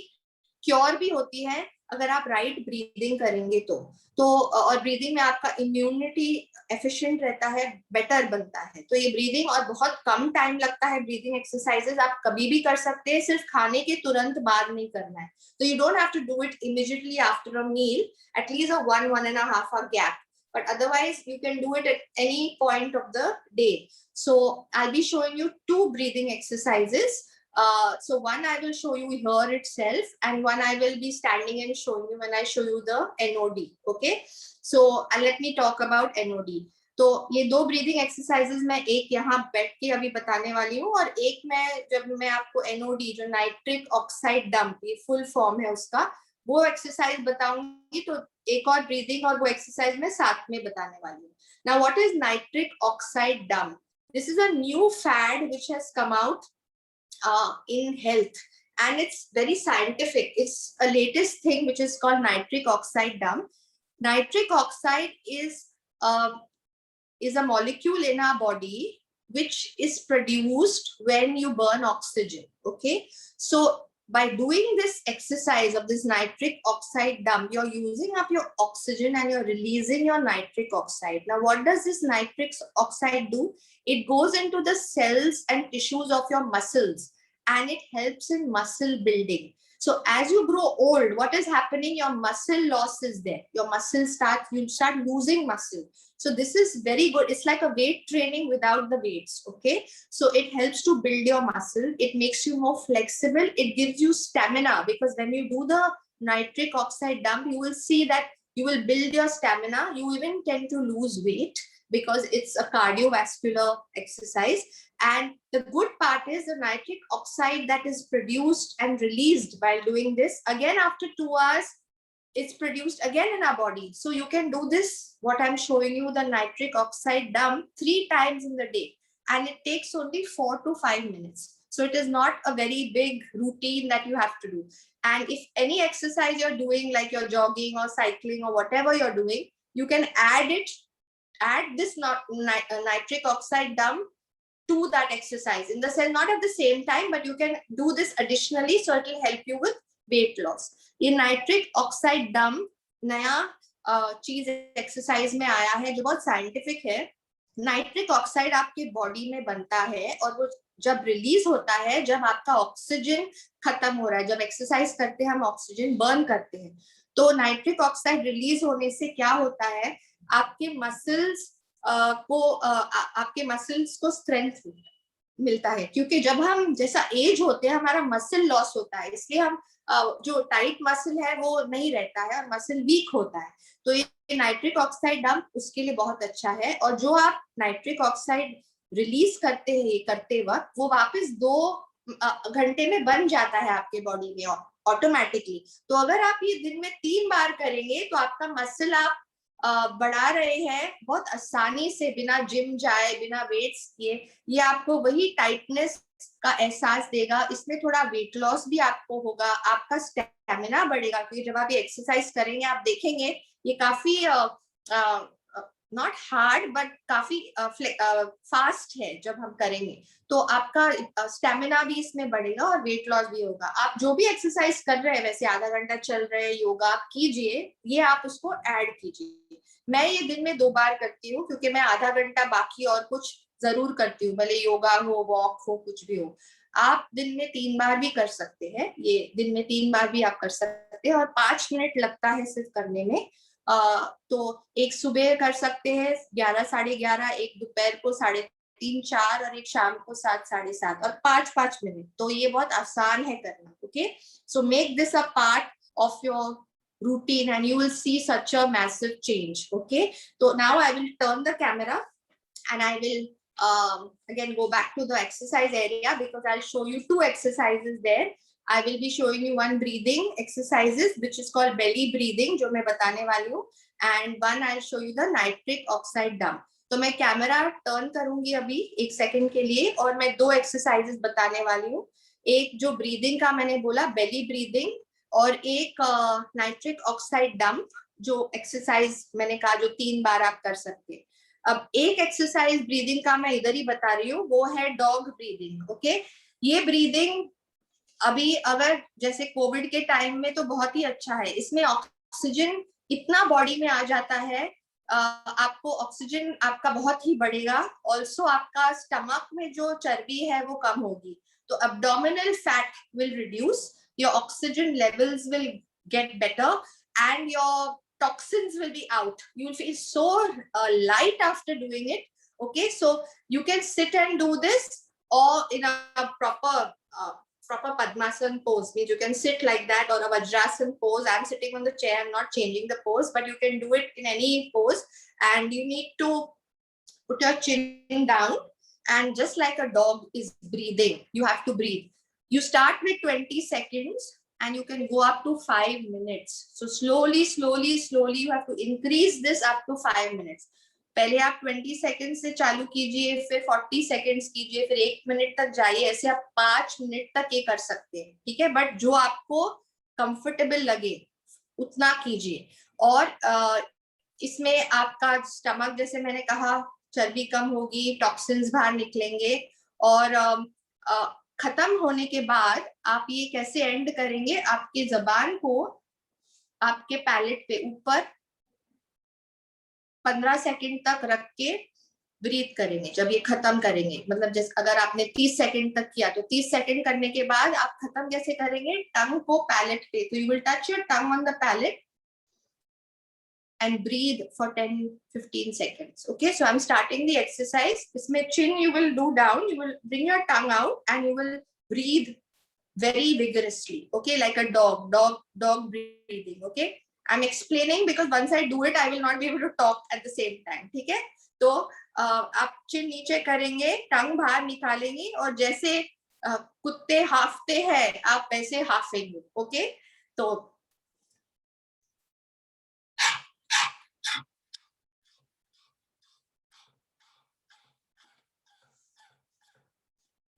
S2: क्योर भी होती है अगर आप राइट ब्रीदिंग करेंगे तो और ब्रीदिंग में आपका इम्यूनिटी एफिशिएंट रहता है, बेटर बनता है। तो ये ब्रीदिंग, और बहुत कम टाइम लगता है ब्रीदिंग एक्सरसाइजेस, आप कभी भी कर सकते हैं, सिर्फ खाने के तुरंत बाद नहीं करना है। तो you don't have to do it immediately after a meal, at least a 1.5 hour gap, but otherwise you can do it at any point of the day. So I'll be showing you two breathing exercises. So one I will show you here itself, and one I will be standing and showing you when I show you the NOD. Okay, so let me talk about NOD. तो ये दो breathing exercises मैं एक यहाँ बैठ के अभी बताने वाली हूँ, और एक मैं जब मैं आपको NOD जो नाइट्रिक ऑक्साइड डंप, ये फुल फॉर्म है उसका, वो एक्सरसाइज बताऊंगी। तो एक और ब्रीदिंग और वो एक्सरसाइज मैं साथ में बताने वाली हूँ। Now what is nitric oxide dump? This is a new fad which has come out in health, and it's very scientific. It's a latest thing which is called nitric oxide dump. Nitric oxide is a molecule in our body which is produced when you burn oxygen. Okay, so by doing this exercise of this nitric oxide dump, you're using up your oxygen and you're releasing your nitric oxide. Now, what does this nitric oxide do? It goes into the cells and tissues of your muscles, and it helps in muscle building. So as you grow old, what is happening? Your muscle loss is there. Your muscles you'll start losing muscle. So this is very good. It's like a weight training without the weights. Okay, so it helps to build your muscle. It makes you more flexible. It gives you stamina, because when you do the nitric oxide dump, you will see that you will build your stamina. You even tend to lose weight because it's a cardiovascular exercise. And the good part is the nitric oxide that is produced and released while doing this, again after 2 hours, it's produced again in our body. So you can do this, what I'm showing you, the nitric oxide dump, 3 times in the day, and it takes only 4 to 5 minutes. So it is not a very big routine that you have to do. And if any exercise you're doing, like you're jogging or cycling or whatever you're doing, you can add this nitric oxide dump to that exercise, in the sense not at the same time, but you can do this additionally, so it will help you with weight loss. ये nitric oxide dump नया चीज exercise में आया है जो बहुत scientific है। Nitric oxide आपके बॉडी में बनता है, और वो जब रिलीज होता है, जब आपका ऑक्सीजन खत्म हो रहा है, जब एक्सरसाइज करते हैं हम ऑक्सीजन बर्न करते हैं, तो नाइट्रिक ऑक्साइड रिलीज होने से क्या होता है, आपके मसल्स आपके मसल्स को स्ट्रेंथ मिलता है। क्योंकि जब हम जैसा एज होते हैं हमारा मसल लॉस होता है, इसलिए हम जो टाइट मसल है वो नहीं रहता है और मसल वीक होता है। तो ये नाइट्रिक ऑक्साइड डंप उसके लिए बहुत अच्छा है। और जो आप नाइट्रिक ऑक्साइड रिलीज करते हैं करते वक्त, वो वापस 2 घंटे में बन जाता है आपके बॉडी में ऑटोमेटिकली। तो अगर आप ये दिन में 3 बार करेंगे तो आपका मसल आप बढ़ा रहे हैं बहुत आसानी से, बिना जिम जाए, बिना वेट्स किए। ये आपको वही टाइटनेस का एहसास देगा। इसमें थोड़ा वेट लॉस भी आपको होगा, आपका स्टेमिना बढ़ेगा, क्योंकि जब आप ये एक्सरसाइज करेंगे आप देखेंगे ये काफी नॉट हार्ड बट काफी फास्ट है जब हम करेंगे, तो आपका स्टेमिना भी इसमें बढ़ेगा और वेट लॉस भी होगा। आप जो भी एक्सरसाइज कर रहे हैं, वैसे आधा घंटा चल रहे हैं, योगा आप कीजिए, ये आप उसको ऐड कीजिए। मैं ये दिन में 2 बार करती हूँ, क्योंकि मैं आधा घंटा बाकी और कुछ जरूर करती हूँ, भले योगा हो, वॉक हो, कुछ भी हो। आप दिन में 3 बार भी कर सकते हैं, ये दिन में 3 बार भी आप कर सकते हैं, और 5 मिनट लगता है सिर्फ करने में। तो एक सुबह कर सकते हैं 11 साढ़े 11, एक दोपहर को 3:30 4, और एक शाम को 7 साढ़े 7, और 5-5 मिनट। तो ये बहुत आसान है करना। Okay, so make this a part of your routine and you will see such a massive change. Okay, so now I will turn the camera and I will again go back to the exercise area, because I'll show you 2 exercises there. I will be showing you one breathing exercises which is called belly breathing, जो मैं बताने वाली हूँ, and one I'll show you the nitric oxide dump. तो मैं camera turn करूंगी अभी 1 second के लिए, और मैं 2 एक्सरसाइजेस बताने वाली हूँ। एक जो ब्रीदिंग का मैंने बोला, बेली ब्रीदिंग, और एक नाइट्रिक ऑक्साइड डंप जो एक्सरसाइज मैंने कहा जो 3 बार आप कर सकते हैं। अब एक एक्सरसाइज ब्रीदिंग का मैं इधर ही बता रही हूँ, वो है डॉग ब्रीदिंग. ओके, ये ब्रीदिंग अभी अगर जैसे कोविड के टाइम में तो बहुत ही अच्छा है. इसमें ऑक्सीजन इतना बॉडी में आ जाता है, आपको ऑक्सीजन आपका बहुत ही बढ़ेगा. ऑल्सो आपका स्टमक में जो चर्बी है वो कम होगी, तो abdominal fat will reduce, your oxygen levels will get better, and your toxins will be out. You will feel so light after doing it. Okay, so you can sit and do this, or in a proper Padmasana pose, means you can sit like that, or a Vajrasana pose. I'm sitting on the chair, I'm not changing the pose, but you can do it in any pose. And you need to put your chin down, and just like a dog is breathing, you have to breathe. You start with 20 seconds and you can go up to 5 minutes. So slowly, you have to increase this up to 5 minutes. पहले आप 20 second से चालू कीजिए, फिर 40 seconds कीजिए, फिर 1 minute तक जाइए. ऐसे आप 5 मिनट तक ये कर सकते हैं, ठीक है. बट जो आपको कंफर्टेबल लगे उतना कीजिए. और इसमें आपका स्टमक, जैसे मैंने कहा, चर्बी कम होगी, टॉक्सिन्स बाहर निकलेंगे. और खत्म होने के बाद आप ये कैसे एंड करेंगे, आपके जबान को आपके पैलेट पे ऊपर 15 सेकंड तक रख के ब्रीथ करेंगे. जब ये खत्म करेंगे, मतलब जैसे अगर आपने 30 सेकंड तक किया तो 30 सेकंड करने के बाद आप खत्म कैसे करेंगे, टंग को पैलेट पे. तो you will touch your tongue on the palate and breathe for 10-15 seconds. Okay, so I'm starting the exercise. Isme chin you will do down, you will bring your tongue out and you will breathe very vigorously. Okay, like a dog breathing. Okay, I'm explaining because once I do it, I will not be able to talk at the same time. ठीक है, तो आप chin नीचे करेंगे, टंग बाहर निकालेंगे, और जैसे कुत्ते हाफते हैं आप वैसे हाफेंगे. ओके, तो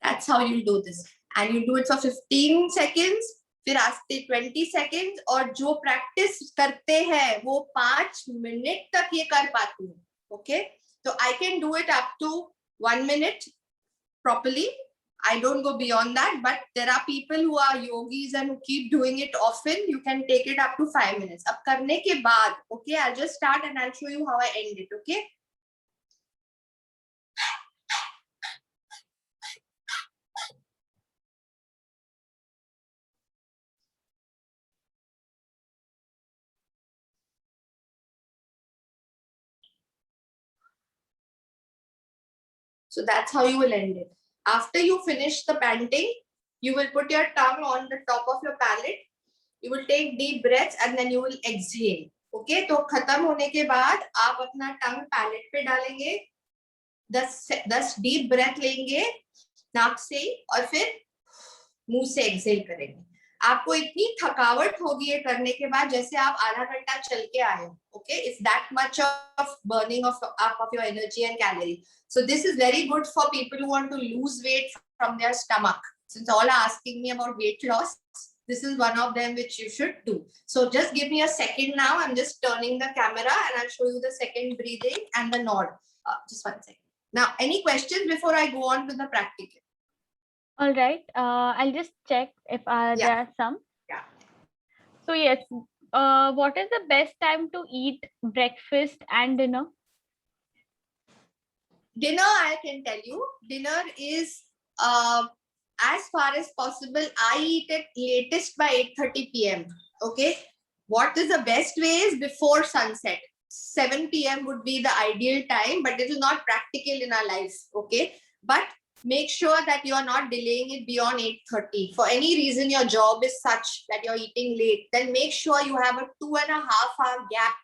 S2: that's how you do this, and you do it for 15 seconds, फिर आस्ते 20 seconds, और जो प्रैक्टिस करते हैं वो 5 मिनट तक ये कर पाते हैं. ओके, तो I can do it up to 1 minute properly. I don't go beyond that, but there are people who are yogis and who keep doing it often. You can take it up to 5 minutes. अब करने के बाद, okay, I'll just start and I'll show you how I end it. Okay. So that's how you will end it. After you finish the panting, you will put your tongue on the top of your palate. You will take deep breaths and then you will exhale. Okay, तो खत्म होने के बाद आप अपना टंग palette पे डालेंगे, 10 deep breath लेंगे नाक से, और फिर मुंह से एक्सहेल करेंगे. आपको इतनी थकावट होगी ये करने के बाद जैसे आप आधा घंटा चल के आए हो. Okay, it's that much of burning of your energy and calories. So this is very good for people who want to lose weight from their stomach. Since all are asking me about weight loss, this is one of them which you should do. So just give me a second now. I'm just turning the camera and I'll show you the second breathing and the nod. Just 1 second. Now, any questions before I go on to the practical?
S1: All right, I'll just check if there are some.
S2: Yeah.
S1: So yes, what is the best time to eat breakfast and dinner?
S2: Dinner, I can tell you, dinner is as far as possible, I eat it latest by 8:30 p.m. Okay, what is the best way is before sunset. 7 p.m. would be the ideal time, but it is not practical in our lives. Okay, but make sure that you are not delaying it beyond 8:30. For any reason your job is such that you're eating late, then make sure you have a 2.5 hour gap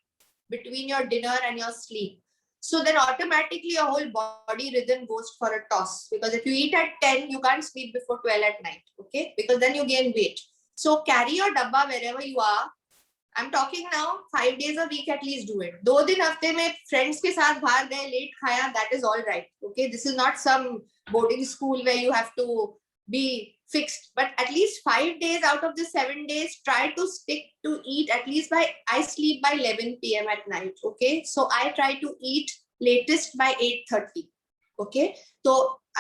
S2: between your dinner and your sleep. So then automatically your whole body rhythm goes for a toss, because if you eat at 10, you can't sleep before 12 at night. Okay, because then you gain weight. So carry your dabba wherever you are. I'm talking now 5 days a week, at least do it. 2 दिन हफ्ते में friends के साथ बाहर गए, late खाया, that is all right. Okay, this is not some boarding school where you have to be fixed, but at least 5 days out of the 7 days, try to stick to eat at least I sleep by 11 p.m. at night. Okay, so I try to eat latest by 8:30. Okay, so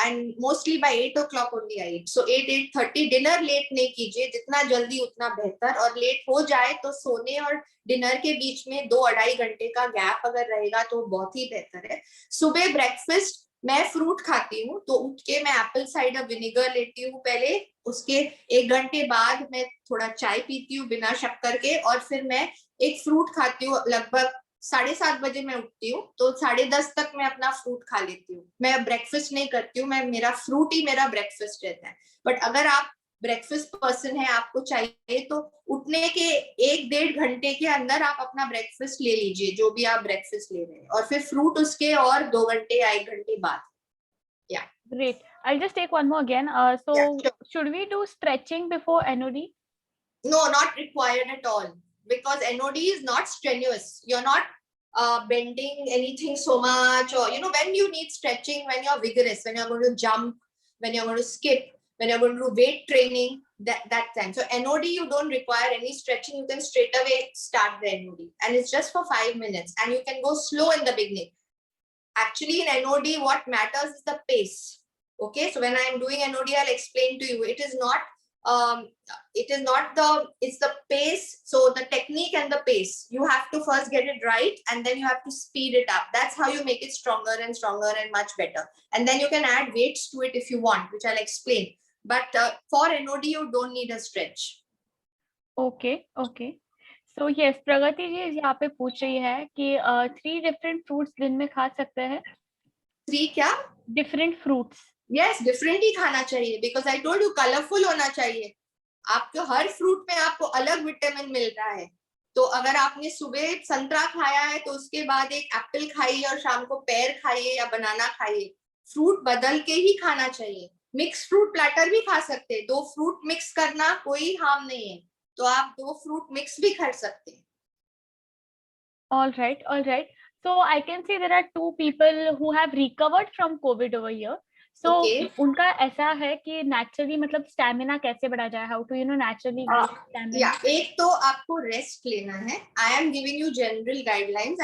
S2: and mostly by 8 o'clock only I eat. So 8:30 dinner late नहीं कीजिए, जितना जल्दी उतना बेहतर, और late हो जाए तो सोने और डिनर के बीच में 2-2.5 घंटे का गैप अगर रहेगा तो बहुत ही बेहतर है. सुबह ब्रेकफास्ट मैं फ्रूट खाती हूँ, तो उठ के मैं एप्पल साइडर विनेगर लेती हूँ पहले, उसके 1 घंटे बाद मैं थोड़ा चाय पीती हूँ बिना शक्कर के, और फिर मैं एक फ्रूट खाती हूँ. लगभग 7:30 बजे मैं उठती हूँ, तो 10:30 तक मैं अपना फ्रूट खा लेती हूँ. मैं ब्रेकफास्ट नहीं करती हूँ, मैं मेरा फ्रूट ही मेरा ब्रेकफास्ट रहता है. बट अगर आप ब्रेकफास्ट पर्सन है, आपको चाहिए तो उठने के 1-1.5 घंटे के अंदर आप अपना ब्रेकफास्ट ले लीजिए, जो भी आप ब्रेकफास्ट ले रहे हैं, और फिर फ्रूट उसके और 2 घंटे या 1 घंटे बाद. Yeah.
S1: Great. I'll just take one more again. So
S2: Yeah, sure.
S1: should we do stretching before NOD?
S2: No, not required at all, because NOD is not strenuous. You're not bending anything so much, or when you need stretching, when you're vigorous, when you're going to jump, when you're going to skip, when you're going to do weight training, that time. So NOD, you don't require any stretching. You can straight away start the NOD, and it's just for 5 minutes, and you can go slow in the beginning. Actually, in NOD, what matters is the pace. Okay, so when I'm doing NOD, I'll explain to you. It's the pace. So the technique and the pace, you have to first get it right, and then you have to speed it up. That's how you make it stronger and stronger and much better. And then you can add weights to it if you want, which I'll explain. But for NOD, you don't need a stretch.
S1: Okay. So yes, प्रगति जी यहाँ पे पूछ रही है कि 3 different fruits दिन में खा सकते हैं.
S2: 3 क्या?
S1: Different fruits.
S2: Yes, different ही खाना चाहिए, because I told you colorful होना चाहिए. आपको हर फ्रूट में आपको अलग विटामिन मिल रहा है. तो अगर आपने सुबह संतरा खाया है तो उसके बाद एक एप्पल खाइए, और शाम को पेयर खाइए या बनाना खाइए. फ्रूट बदल के ही खाना चाहिए. मिक्स फ्रूट प्लेटर भी खा सकते हैं. 2 फ्रूट मिक्स करना कोई हार्म नहीं है, तो आप 2 फ्रूट मिक्स भी कर सकते हैं.
S1: All right. So I can see there are 2 people who have recovered from COVID over here. So
S2: Okay.
S1: उनका ऐसा है कि naturally मतलब स्टैमिना कैसे बढ़ा जाए, how to naturally get stamina.
S2: Yeah, एक तो आपको रेस्ट लेना है. I am giving you general guidelines.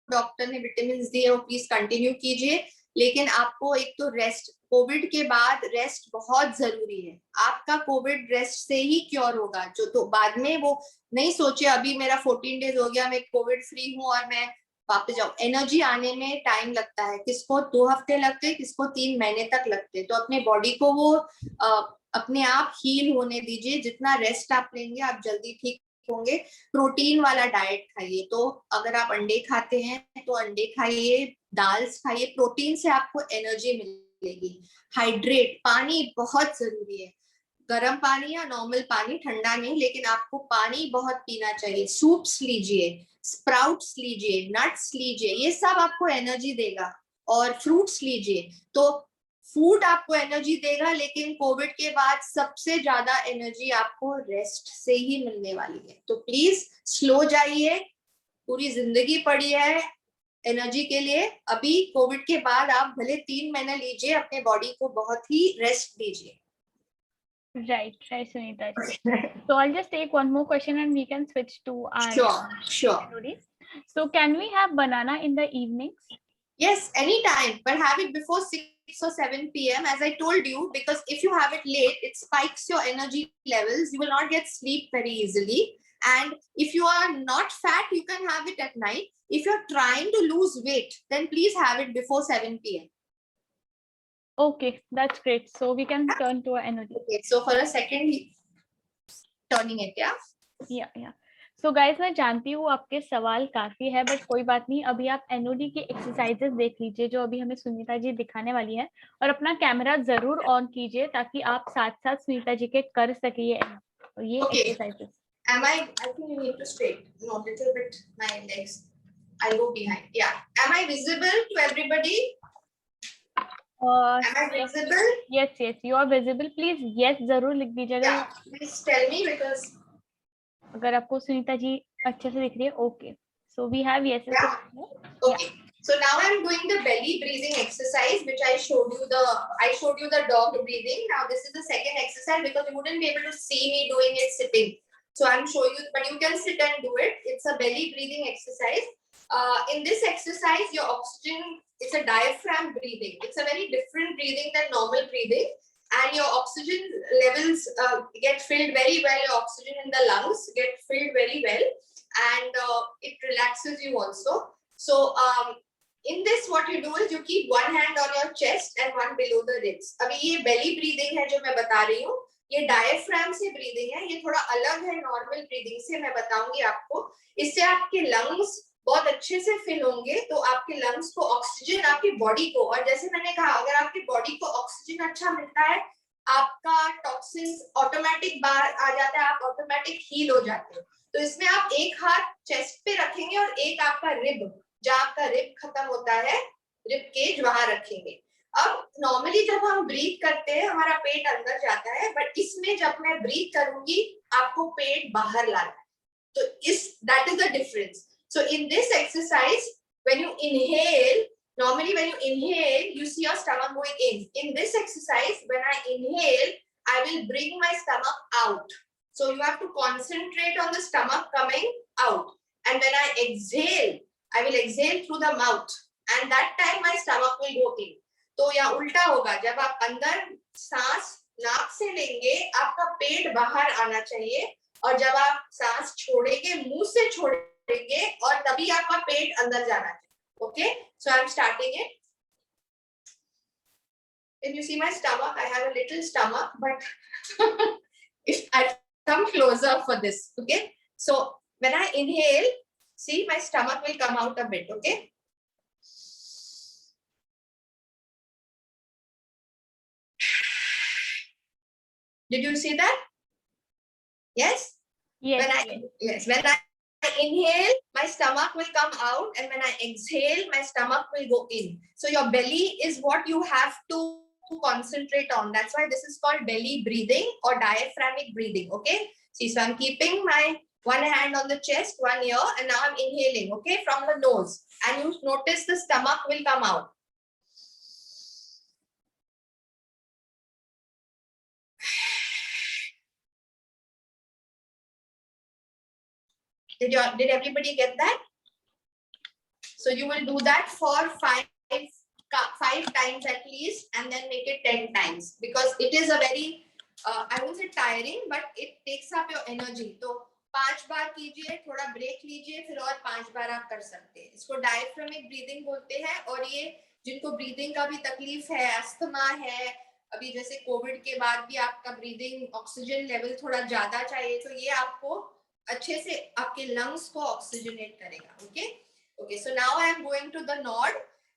S2: Doctor ने विटामिन दिए, वो प्लीज कंटिन्यू कीजिए, लेकिन आपको एक तो रेस्ट, कोविड के बाद रेस्ट बहुत जरूरी है. आपका कोविड रेस्ट से ही क्योर होगा. जो तो बाद में वो नहीं सोचे अभी मेरा 14 डेज हो गया, मैं कोविड फ्री हूँ और मैं वापस जाऊं. एनर्जी आने में टाइम लगता है. किसको 2 हफ्ते लगते हैं, किसको 3 महीने तक लगते हैं. तो अपने बॉडी को वो अपने आप हील होने दीजिए. जितना रेस्ट आप लेंगे आप जल्दी ठीक होंगे. प्रोटीन वाला डाइट खाइए. तो अगर आप अंडे खाते हैं तो अंडे खाइए, दाल्स खाइए. प्रोटीन से आपको एनर्जी मिलेगी. हाइड्रेट, पानी बहुत जरूरी है. गर्म पानी या नॉर्मल पानी, ठंडा नहीं, लेकिन आपको पानी बहुत पीना चाहिए. सूप्स लीजिए, स्प्राउट्स लीजिए, नट्स लीजिए, ये सब आपको एनर्जी देगा. और फ्रूट्स लीजिए. तो फूड आपको एनर्जी देगा, लेकिन कोविड के बाद सबसे ज्यादा एनर्जी आपको रेस्ट से ही मिलने वाली है. तो प्लीज स्लो जाइए. पूरी जिंदगी पड़ी है एनर्जी के लिए. अभी कोविड के बाद आप भले 3 महीने लीजिए, अपने बॉडी को बहुत ही रेस्ट दीजिए.
S1: Right, Sunita. So I'll just take one more question and we can switch to our
S2: Sure.
S1: So can we have banana in the evenings?
S2: Yes, anytime, but have it before 6 or 7 p.m. as I told you, because if you have it late, it spikes your energy levels. You will not get sleep very easily. And if you are not fat, you can have it at night. If you're trying to lose weight, then please have it before 7 p.m.
S1: Okay, that's great. So we can turn to our energy.
S2: Okay, so for a second, turning it, yeah?
S1: Yeah. So guys, मैं जानती हूँ आपके सवाल काफी है, but कोई बात नहीं. अभी आप एनओडी की एक्सरसाइजेस देख लीजिए जो अभी हमें सुनीता जी दिखाने वाली है, और अपना कैमरा जरूर ऑन कीजिए ताकि आप साथ साथ सुनीता जी के कर सकिए ये exercises.
S2: Am I think you need to straight. No, little bit my legs. I'll go behind. Yeah. Am I visible to everybody? Am I visible?
S1: Yes, you are visible. Please yes जरूर लिख दीजिएगा.
S2: Yeah, please tell me, because
S1: अगर आपको सुनीता जी अच्छे से दिख रही है. Okay, so we have yes.
S2: Yeah. Okay. So now I'm doing the belly breathing exercise, which I showed you the dog breathing. Now this is the second exercise, because you wouldn't be able to see me doing it sitting. So I'm showing you, but you can sit and do it. It's a belly breathing exercise. In this exercise, your oxygen, it's a diaphragm breathing. It's a very different breathing than normal breathing. And your oxygen levels get filled very well. Your oxygen in the lungs get filled very well. And it relaxes you also. So in this, what you do is you keep one hand on your chest and one below the ribs. अभी ये belly breathing है जो मैं बता रही हूँ, ये diaphragm से ब्रीदिंग है, ये थोड़ा अलग है नॉर्मल ब्रीदिंग से, मैं बताऊंगी आपको। इससे आपके लंग्स बहुत अच्छे से फिल होंगे, तो आपके लंग्स को ऑक्सीजन, आपकी बॉडी को, और जैसे मैंने कहा अगर आपकी बॉडी को ऑक्सीजन अच्छा मिलता है, आपका टॉक्सिन्स ऑटोमेटिक बाहर आ जाता है, आप ऑटोमेटिक हील हो जाते हो। तो इसमें आप एक हाथ चेस्ट पे रखेंगे और एक आपका रिब, जहाँ आपका रिब खत्म होता है, रिब केज, वहां रखेंगे। अब नॉर्मली जब हम ब्रीथ करते हैं हमारा पेट अंदर जाता है, बट इसमें जब मैं ब्रीथ करूंगी आपको पेट बाहर लाना है, तो इस that is the difference. So in this exercise when you inhale, normally when you inhale you see your stomach going in this exercise when I inhale I will bring my stomach out, so you have to concentrate on the stomach coming out, and when I exhale I will exhale through the mouth, and that time my stomach will go in. तो या उल्टा होगा, जब आप अंदर सांस नाक से लेंगे आपका पेट बाहर आना चाहिए, और जब आप सांस छोड़ेंगे मुंह से छोड़ेंगे और तभी आपका पेट अंदर जाना चाहिए। Okay, so I'm starting it. Can you see my stomach? I have a little stomach, but if I come closer for this, okay? So when I inhale, see my stomach will come out a bit, okay? Did you see that? Yes?
S1: Yes.
S2: When I inhale, my stomach will come out, and when I exhale, my stomach will go in. So your belly is what you have to concentrate on. That's why this is called belly breathing or diaphragmic breathing, okay? See, so I'm keeping my one hand on the chest, one ear, and now I'm inhaling, okay, from the nose. And you notice the stomach will come out. Did everybody get that? So you will do that for five times at least, and then make it 10 times, because it is a very I won't say tiring, but it takes up your energy. तो 5 बार कीजिए, थोड़ा break लीजिए, फिर और 5 बार आप कर सकते हैं। इसको डायफ्रामिक ब्रीदिंग बोलते हैं, और ये जिनको ब्रीदिंग का भी तकलीफ है, अस्थमा है, अभी जैसे कोविड के बाद भी आपका ब्रीदिंग ऑक्सीजन लेवल थोड़ा ज्यादा चाहिए, तो ये आपको अच्छे से आपके लंग्स को ऑक्सीजनेट करेगा। Okay, so now I am going to the nod,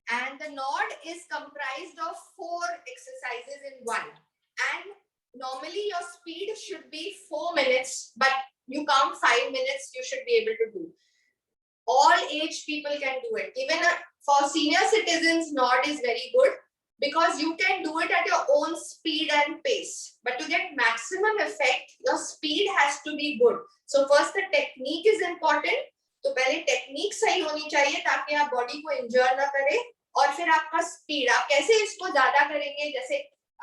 S2: and the nod is comprised of 4 exercises in one, and normally your speed should be 4 minutes, but you count 5 minutes, you should be able to do. All age people can do it. Even for senior citizens, nod is very good, because you can do it at your own speed and pace. But to get maximum effect, your speed has to be good. So first the technique is important. तो पहले technique सही होनी चाहिए ताकि आप body को इंजर ना करें, और फिर आपका स्पीड, आप कैसे इसको ज्यादा करेंगे, जैसे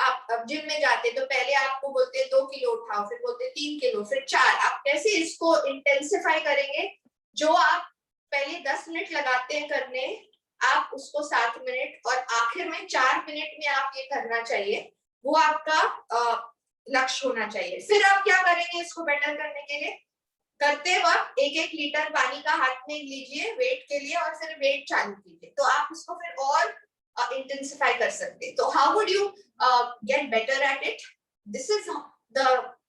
S2: आप अब जिम में जाते तो पहले आपको बोलते 2 किलो उठाओ, फिर बोलते 3 किलो, फिर 4, आप कैसे इसको इंटेंसिफाई करेंगे, जो आप पहले 10 मिनट लगाते हैं करने, आप उसको 7 मिनट, और आखिर में 4 मिनट में आप ये करना चाहिए, वो आपका लक्ष्य होना चाहिए। फिर आप क्या करेंगे इसको बेटर करने के लिए, करते वक्त 1-1 लीटर पानी का हाथ में लीजिए वेट के लिए, और फिर वेट चालू कीजिए, तो आप इसको फिर और इंटेंसिफाई कर सकते हैं। तो how would you get better at it? This is the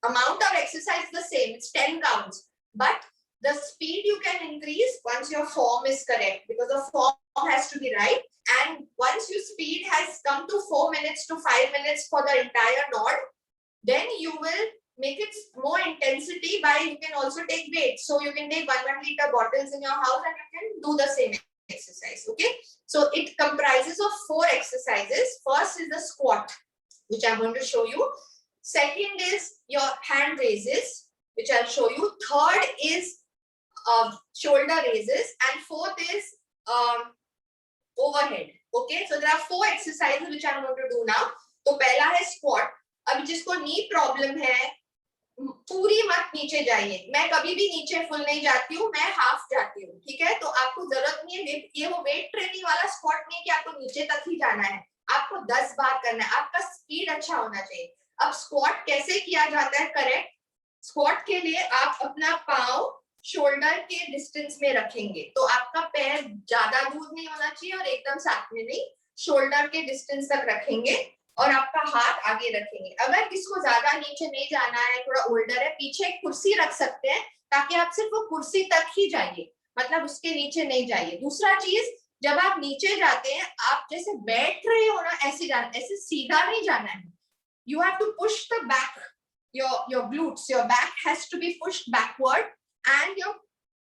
S2: amount of exercise is the same, it's 10 counts, but the speed you can increase once your form is correct, because the form has to be right, and once your speed has come to 4 minutes to 5 minutes for the entire nod, then you will make it more intensity by, you can also take weight, so you can take 1 liter bottles in your house and you can do the same exercise. Okay, so it comprises of 4 exercises. First is the squat, which I'm going to show you. Second is your hand raises, which I'll show you. Third is shoulder raises, and fourth is overhead. Okay, so there are 4 exercises which I'm going to do now. तो पहला है squat. अभी जिसको नी problem है, पूरी मत नीचे जाइए, मैं कभी भी नीचे फुल नहीं जाती हूँ, मैं हाफ जाती हूँ, ठीक है। तो आपको जरूरत नहीं है, ये वो वेट ट्रेनिंग वाला स्क्वाट नहीं कि आपको नीचे तक ही जाना है, आपको 10 बार करना है, आपका स्पीड अच्छा होना चाहिए। अब स्क्वाट कैसे किया जाता है करेक्ट? स्क्वाट के लिए आप अपना पाँव शोल्डर के डिस्टेंस में रखेंगे, तो आपका पैर ज्यादा दूर नहीं होना चाहिए और एकदम साथ में नहीं, शोल्डर के डिस्टेंस तक रखेंगे और आपका हाथ आगे रखेंगे। अगर किसको ज्यादा नीचे नहीं जाना है, थोड़ा ओल्डर है, पीछे एक कुर्सी रख सकते हैं ताकि आप सिर्फ वो कुर्सी तक ही जाइए, मतलब उसके नीचे नहीं जाइए। दूसरा चीज, जब आप नीचे जाते हैं, आप जैसे बैठ रहे हो ना, ऐसे जाना, ऐसे सीधा नहीं जाना है। You have to push the back, your glutes, your back has to be pushed backward and your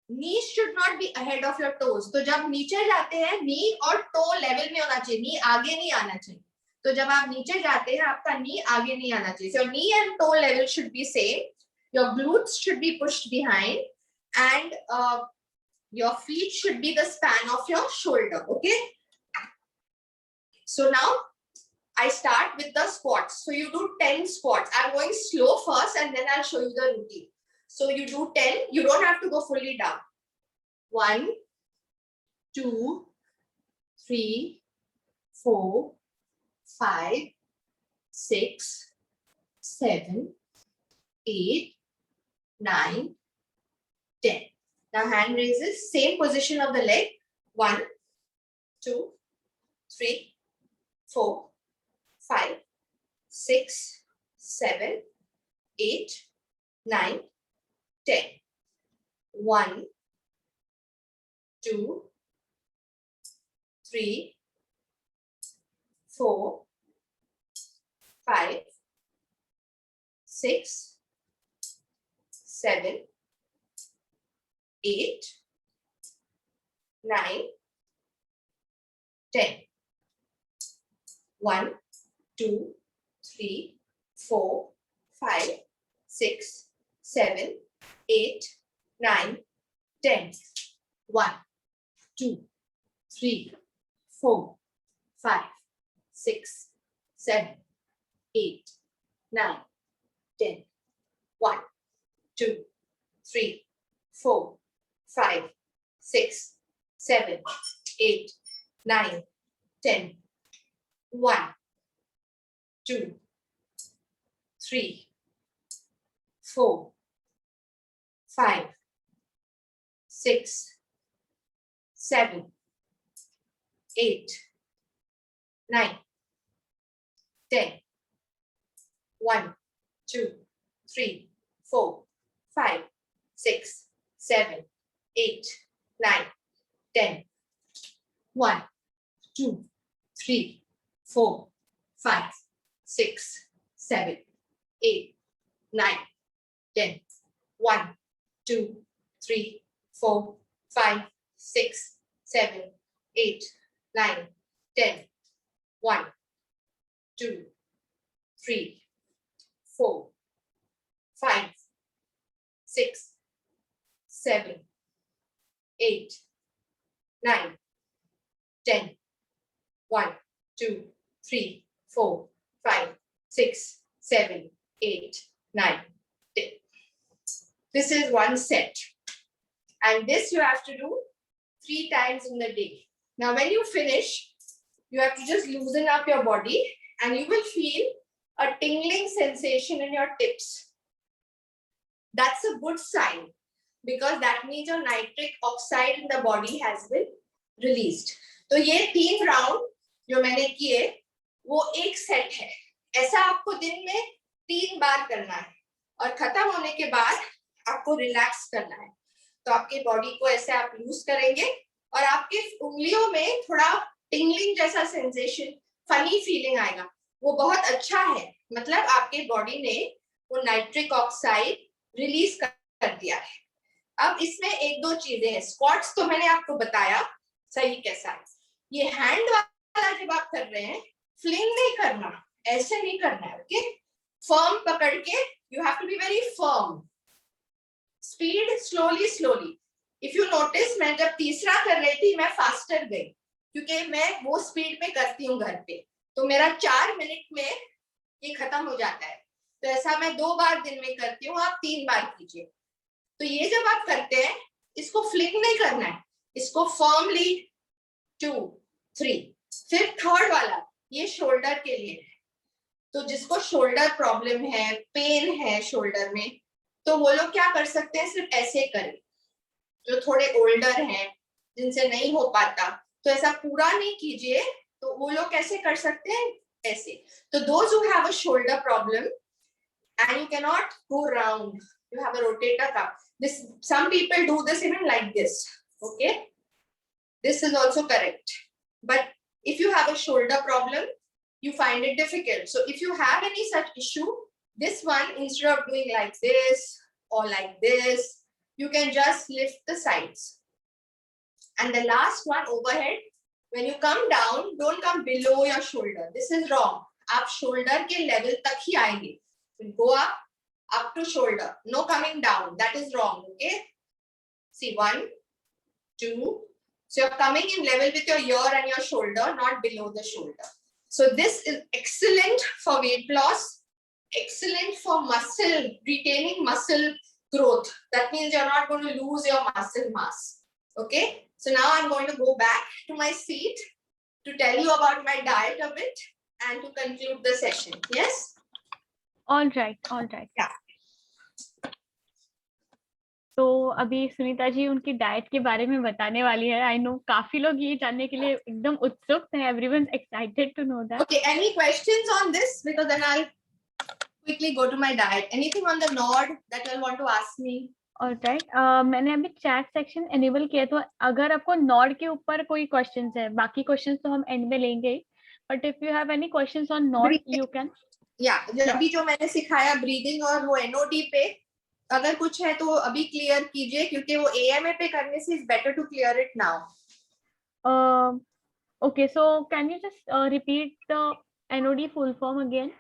S2: knees should not be ahead of your toes. तो जब नीचे जाते हैं, नी और टो लेवल में होना चाहिए, नी आगे नहीं आना चाहिए। तो जब आप नीचे जाते हैं, आपका नी आगे नहीं आना चाहिए। So knee and toe level should be same. Your glutes should be pushed behind and your feet should be the span of your shoulder. Okay. So now I start with the squats. So you do 10 squats. I'm going slow first and then I'll show you the routine. So you do 10. You don't have to go fully down. 1, 2, 3, 4, 5, 6, 7, 8, 9, 10. Now hand raises, same position of the leg. 1, 2, 3, 4, 5, 6, 7, 8, 9, 10. 1, 2, 3, 4, 5, 6, 7, 8, 9, 10. 1, 2, 3, 4, 5, 6, 7, 8, 9, 10. 1, 2, 3, 4, 5, 6, 7, 8, 9, 10. 1, 2, 3, 4, 5, 6, 7, 8, 9, 10. 1, 2, 3, 4, 5, 6, 7, 8, 9, 10. 1, 2, 3, 4, 5, 6, 7, 8, 9, 10. 1, 2, 3, 4, 5, 6, 7, 8, 9, 10. 1, 2, 3, 4, 5, 6, 7, 8, 9, 10. 1, 2, 3, 4, 5, 6, 7, 8, 9, 10. 1, 2, 3, 4, 5, 6, 7, 8, 9, 10. This is one set. And this you have to do 3 times in the day. Now, when you finish, you have to just loosen up your body and you will feel a tingling sensation in your tips. That's a good sign because that means your nitric oxide in the body has been released. तो ये 3 round जो मैंने किए वो एक set है। ऐसा आपको दिन में 3 बार करना है और खत्म होने के बाद आपको रिलैक्स करना है। तो आपके बॉडी को ऐसे आप लूज करेंगे और आपके उंगलियों में थोड़ा टिंगलिंग जैसा सेंसेशन, फनी फीलिंग आएगा। वो बहुत अच्छा है, मतलब आपके बॉडी ने वो नाइट्रिक ऑक्साइड रिलीज कर दिया है। अब इसमें 1-2 चीजें हैं। स्क्वाट्स तो मैंने आपको बताया सही कैसा है। ये हैंड वाला जब आप कर रहे हैं, फ्लिंग नहीं करना, ऐसे नहीं करना है। ओके, फर्म पकड़ के, you have to be very firm. Speed slowly slowly. If you notice, मैं जब तीसरा कर रही थी मैं फास्टर गई क्योंकि मैं वो स्पीड में करती हूँ घर पे, तो मेरा 4 मिनट में ये खत्म हो जाता है। तो ऐसा मैं 2 बार दिन में करती हूँ, आप 3 बार कीजिए। तो ये जब आप करते हैं, इसको फ्लिक नहीं करना है, इसको फर्मली 2 3। फिर थर्ड वाला, ये शोल्डर के लिए है। तो जिसको शोल्डर प्रॉब्लम है, पेन है शोल्डर में, तो वो लोग क्या कर सकते हैं, सिर्फ ऐसे करें। जो थोड़े ओल्डर हैं, जिनसे नहीं हो पाता, तो ऐसा पूरा नहीं कीजिए, तो वो लोग कैसे कर सकते हैं, ऐसे। तो those who have a shoulder problem and you cannot go round, you have a rotator cuff, this, some people do this even like this, okay, this is also correct. But if you have a shoulder problem, you find it difficult, so if you have any such issue, this one, instead of doing like this or like this, you can just lift the sides. And the last one, overhead, when you come down, don't come below your shoulder, this is wrong. आप shoulder के level तक ही आएंगे, go up to shoulder, no coming down, that is wrong, okay. See, 1 2, so you're coming in level with your ear and your shoulder, not below the shoulder. So this is excellent for weight loss, excellent for muscle, retaining muscle growth. That means you're not going to lose your muscle mass, okay. So now I'm going to go back to my seat to tell you about my diet a bit and to conclude the session. Yes?
S1: All right.
S2: Yeah.
S1: तो अभी सुनीता जी उनकी diet के बारे में बताने वाली है। I know काफी लोग ये जानने के लिए एकदम उत्सुक हैं। Everyone excited to know that.
S2: Okay, any questions on this? Because then I'll quickly go to my diet. Anything on the nod that you'll want to ask me?
S1: Alright, मैंने अभी चैट सेक्शन एनेबल किया, तो अगर आपको Nord के ऊपर कोई questions है, बाकी क्वेश्चंस तो हम एंड में लेंगे, but if you have any questions on nod you can.
S2: या अभी जो मैंने सिखाया ब्रीदिंग और वो एनओडी पे, अगर कुछ है तो अभी क्लियर कीजिए, क्योंकि वो एएमए पे करने से is better to clear it now.
S1: Okay, so can you just repeat the NOD full form again?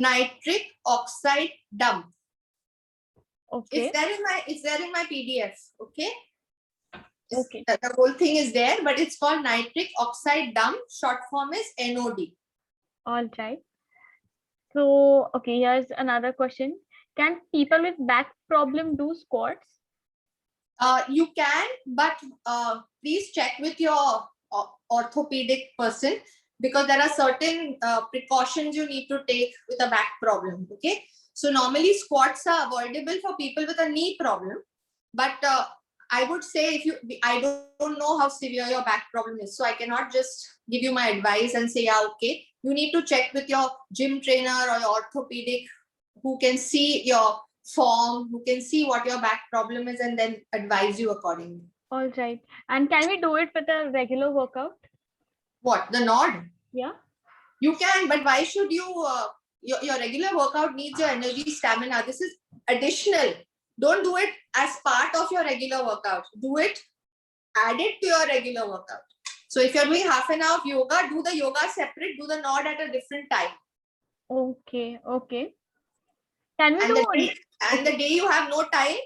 S2: Nitric oxide dump.
S1: Okay.
S2: It's there in my PDF. Okay.
S1: Okay.
S2: The whole thing is there, but it's called nitric oxide dump. Short form is NOD.
S1: All right. So, okay, here's another question. Can people with back problem do squats?
S2: You can, but please check with your orthopedic person, because there are certain precautions you need to take with a back problem. Okay. So normally squats are avoidable for people with a knee problem, but I would say I don't know how severe your back problem is, so I cannot just give you my advice and say, yeah, okay. You need to check with your gym trainer or your orthopedic, who can see your form, who can see what your back problem is, and then advise you accordingly.
S1: All right. And can we do it with a regular workout?
S2: What, the nod?
S1: Yeah.
S2: You can, but why should you? Your regular workout needs your energy, stamina. This is additional. Don't do it as part of your regular workout. Do it, add it to your regular workout. So if you're doing half an hour of yoga, do the yoga separate, do the nod at a different time.
S1: Okay. Can we do
S2: it? And the day you have no time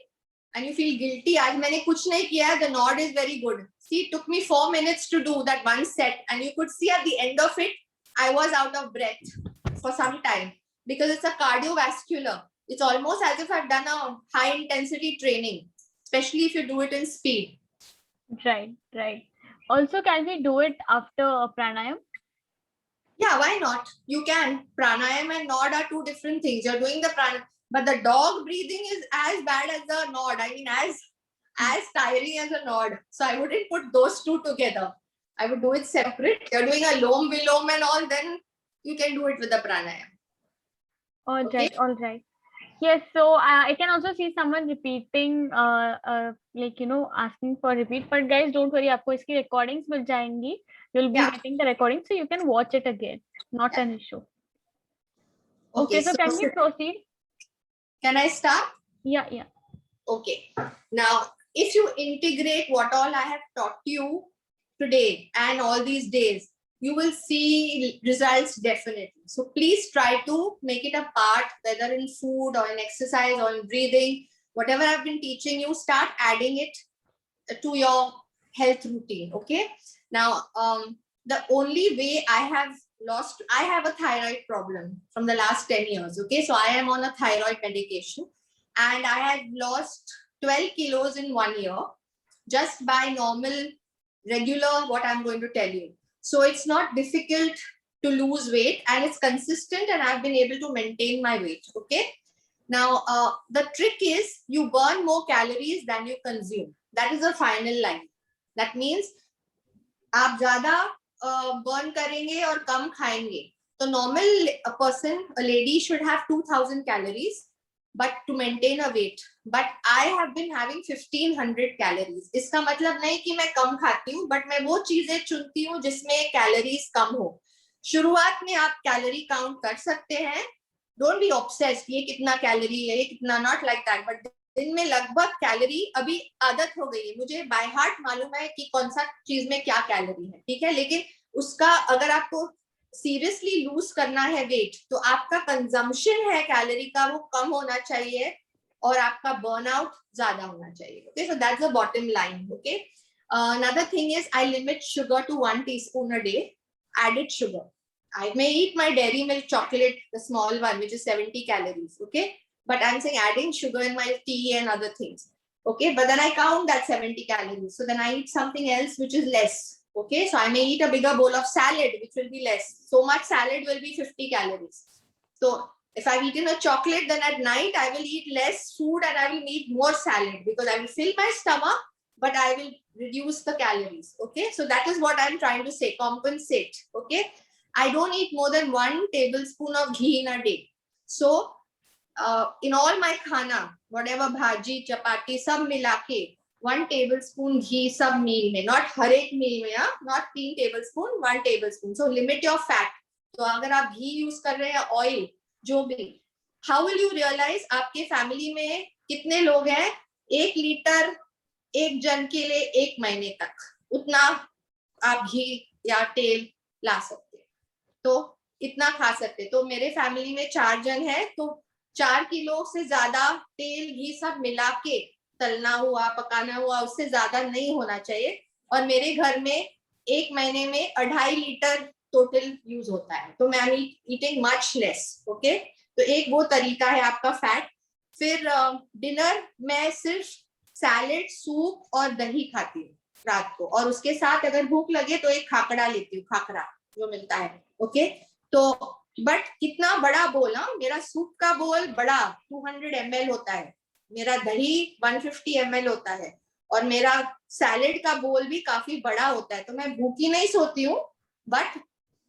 S2: and you feel guilty, आज मैंने कुछ नहीं किया, the nod is very good. See, it took me 4 minutes to do that one set, and you could see at the end of it, I was out of breath for some time, because it's a cardiovascular. It's almost as if I've done a high intensity training, especially if you do it in speed.
S1: Right. Also, can we do it after pranayam?
S2: Yeah, why not? You can. Pranayam and nod are two different things. You're doing the pranayam, but the dog breathing is as bad as the nod. I mean, as tiring as a nod. So I wouldn't put those two together. I would do it separate. You're doing a lom vilom and all, then you can do it with the pranayam.
S1: All right. Yes, so I can also see someone repeating, like, asking for repeat. But guys, don't worry, आपको इसकी recordings मिल जाएंगी. You'll be getting the recording, so you can watch it again. Not an issue. Okay, so can we proceed?
S2: Can I start?
S1: Yeah.
S2: Okay. Now, if you integrate what all I have taught you today and all these days, you will see results definitely. So please try to make it a part, whether in food or in exercise or in breathing, whatever I've been teaching you, start adding it to your health routine. Okay. Now, the only way I have lost, I have a thyroid problem from the last 10 years. Okay, so I am on a thyroid medication and I have lost 12 kilos in 1 year just by normal, regular, what I'm going to tell you. So it's not difficult to lose weight and it's consistent and I've been able to maintain my weight. Okay. Now, the trick is you burn more calories than you consume. That is the final line. That means आप ज़्यादा burn करेंगे और कम खाएंगे. So normal a person, a lady should have 2000 calories, but to maintain a weight. But I have been having 1500 calories. इसका मतलब नहीं कि मैं कम खाती हूँ, but मैं वो चीजें चुनती हूँ जिसमें कैलोरीज कम हो. शुरुआत में आप कैलोरी काउंट कर सकते हैं. Don't be obsessed. ये कितना कैलोरी है, ये कितना, not like that. But दिन में लगभग कैलोरी अभी आदत हो गई है, मुझे बाय हार्ट मालूम है कि कौन सा चीज में क्या कैलोरी है. ठीक है, लेकिन उसका अगर आपको सीरियसली लूज करना है वेट, तो आपका कंजम्पशन है कैलोरी का वो कम होना चाहिए और आपका बर्नआउट ज्यादा होना चाहिए. Okay, so that's the bottom line. Okay, another thing is I limit sugar to 1 teaspoon a day, added sugar. I may eat my dairy milk chocolate, the small one, which is 70 calories. Okay, but I'm saying adding sugar in my tea and other things. Okay, but then I count that 70 calories. So then I eat something else which is less. Okay, so I may eat a bigger bowl of salad, which will be less. So much salad will be 50 calories. So if I've eaten a chocolate, then at night I will eat less food and I will eat more salad because I will fill my stomach, but I will reduce the calories. Okay, so that is what I'm trying to say, compensate. Okay, I don't eat more than 1 tablespoon of ghee in a day. So in all my khana, whatever bhaji, chapati, sab milake, 1 tablespoon ghee sab meal mein, not har ek meal mein, yeah? Not 3 tablespoon, 1 tablespoon. So limit your fat. तो अगर आप घी use कर रहे हैं, oil, जो भी, how will you realise आपके family में कितने लोग हैं? 1 लीटर एक जन के लिए 1 महीने तक, उतना आप घी या तेल ला सकते हैं, तो इतना खा सकते हैं. तो मेरे फैमिली में 4 जन है, तो 4 किलो से ज्यादा तेल घी सब मिला के तलना हुआ, पकाना हुआ, उससे ज्यादा नहीं होना चाहिए. और मेरे घर में 1 महीने में 2.5 लीटर टोटल यूज होता है, तो मैं I am eating much less. Okay, तो एक वो तरीका है आपका फैट. फिर डिनर में सिर्फ सैलेड, सूप और दही खाती हूँ रात को, और उसके साथ अगर भूख लगे तो एक खाकड़ा लेती हूँ, खाकरा जो मिलता है. ओके, तो बट कितना बड़ा बोल, मेरा सूप का बोल बड़ा 200 ml होता है, मेरा दही 150 ml होता है, और मेरा सैलेड का बोल भी काफी बड़ा होता है. तो मैं भूखी नहीं सोती हूँ, बट